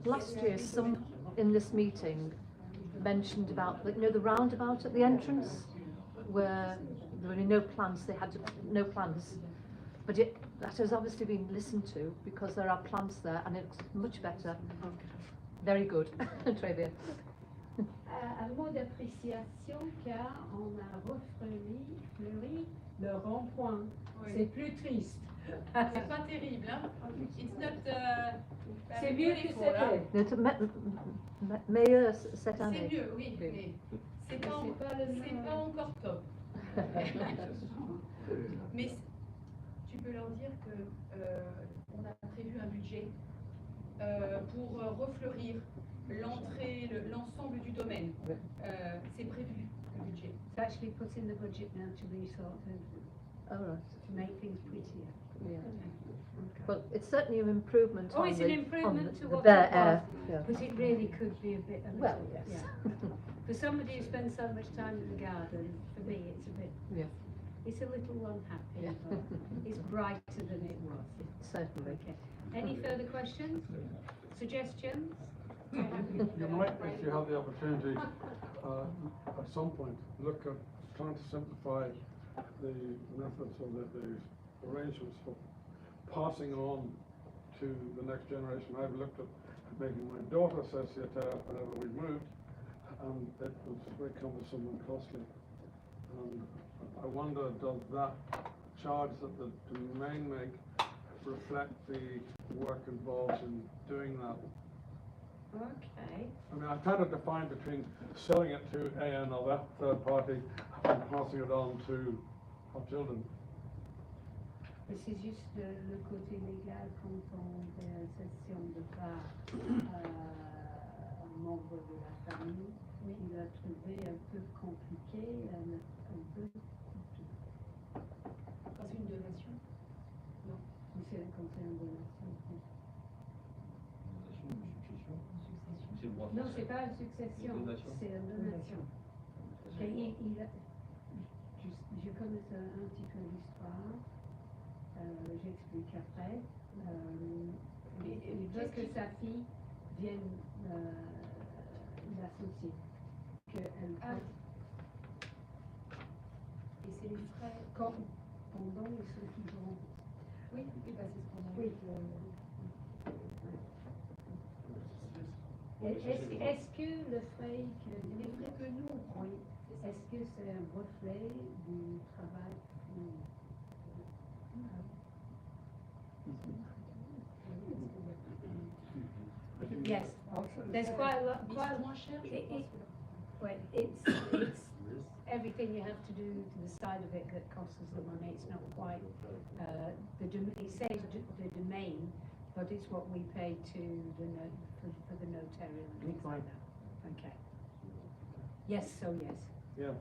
last year some in this meeting mentioned about the roundabout at the entrance where there were no plans, no plans, but that has obviously been listened to because there are plants there and it's much better. Very good, Très bien. Un mot d'appréciation car on a refleuri le rond-point. Oui. C'est plus triste. C'est pas terrible, hein? It's not. C'est mieux que beautiful, hein? c'était. Meilleur cette C'est année. mieux, oui, mais c'est pas, c'est pas encore top. Mais tu peux leur dire que on a prévu un budget pour refleurir l'ensemble du domaine. C'est prévu, le budget. It's actually put in the budget now to be sort of, to make things prettier. Yeah. Well, it's certainly an improvement Oh, on it's the, an improvement to the what bare it air. was, Yeah. but it really could be a bit. Well, yes. Yeah. For somebody who spends so much time in the garden, for me, it's a bit. Yeah. It's a little unhappy, Yeah. but it's brighter than it was. Certainly. Okay. Any further questions? Suggestions? You might, if you have the opportunity, at some point, look at trying to simplify the methods or the arrangements for passing on to the next generation. I've looked at making my daughter sociétaire whenever we moved, and it was very cumbersome and costly. I wonder, does that charge that the domain make reflect the work involved in doing that? Okay. I mean, I'm kind of defined between selling it to another third party and passing it on to our children. C'est juste le côté légal quand on fait une session de part un membre de la famille. Il a trouvé un peu compliqué, un peu coûteux. Quand c'est une donation? Non. Quand c'est une donation. C'est le droit Non, français. c'est pas une succession, Une donation. c'est une donation. Et je connais un petit peu l'histoire, j'explique après. Il veut que sa fille vienne l'associer. Et c'est les frais. Pendant ils sont toujours. Oui, bah c'est ce qu'on a. Oui. Est-ce que le frais que nous, oui, est-ce que c'est un reflet du travail? Yes, there's quite a lot. Well, it's everything you have to do to the side of it that costs us the money. It's not quite it says the domain, but it's what we pay to for the notarial and things like that. Okay. Yes, so yes. Yeah.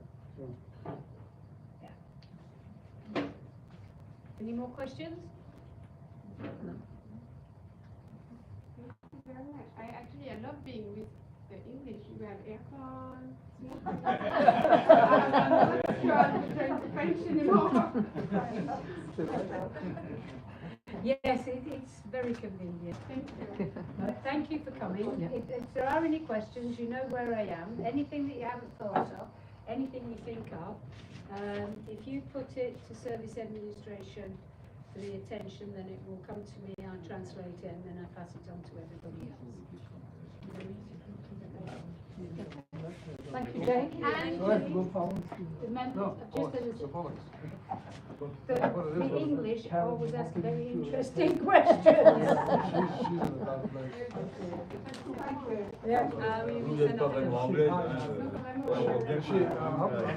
Yeah. Any more questions? Thank you very much. I love being with the English. You have aircon. I'm not sure I'm going to French anymore. Yes, it's very convenient. Thank you. Thank you for coming. If there are any questions, you know where I am. Anything that you haven't thought of, anything you think of, if you put it to service administration for the attention, then it will come to me, I'll translate it, and then I'll pass it on to everybody else. Thank you, Jane. And the members, the English always ask very interesting questions. Vous n'êtes pas vraiment anglais, hein.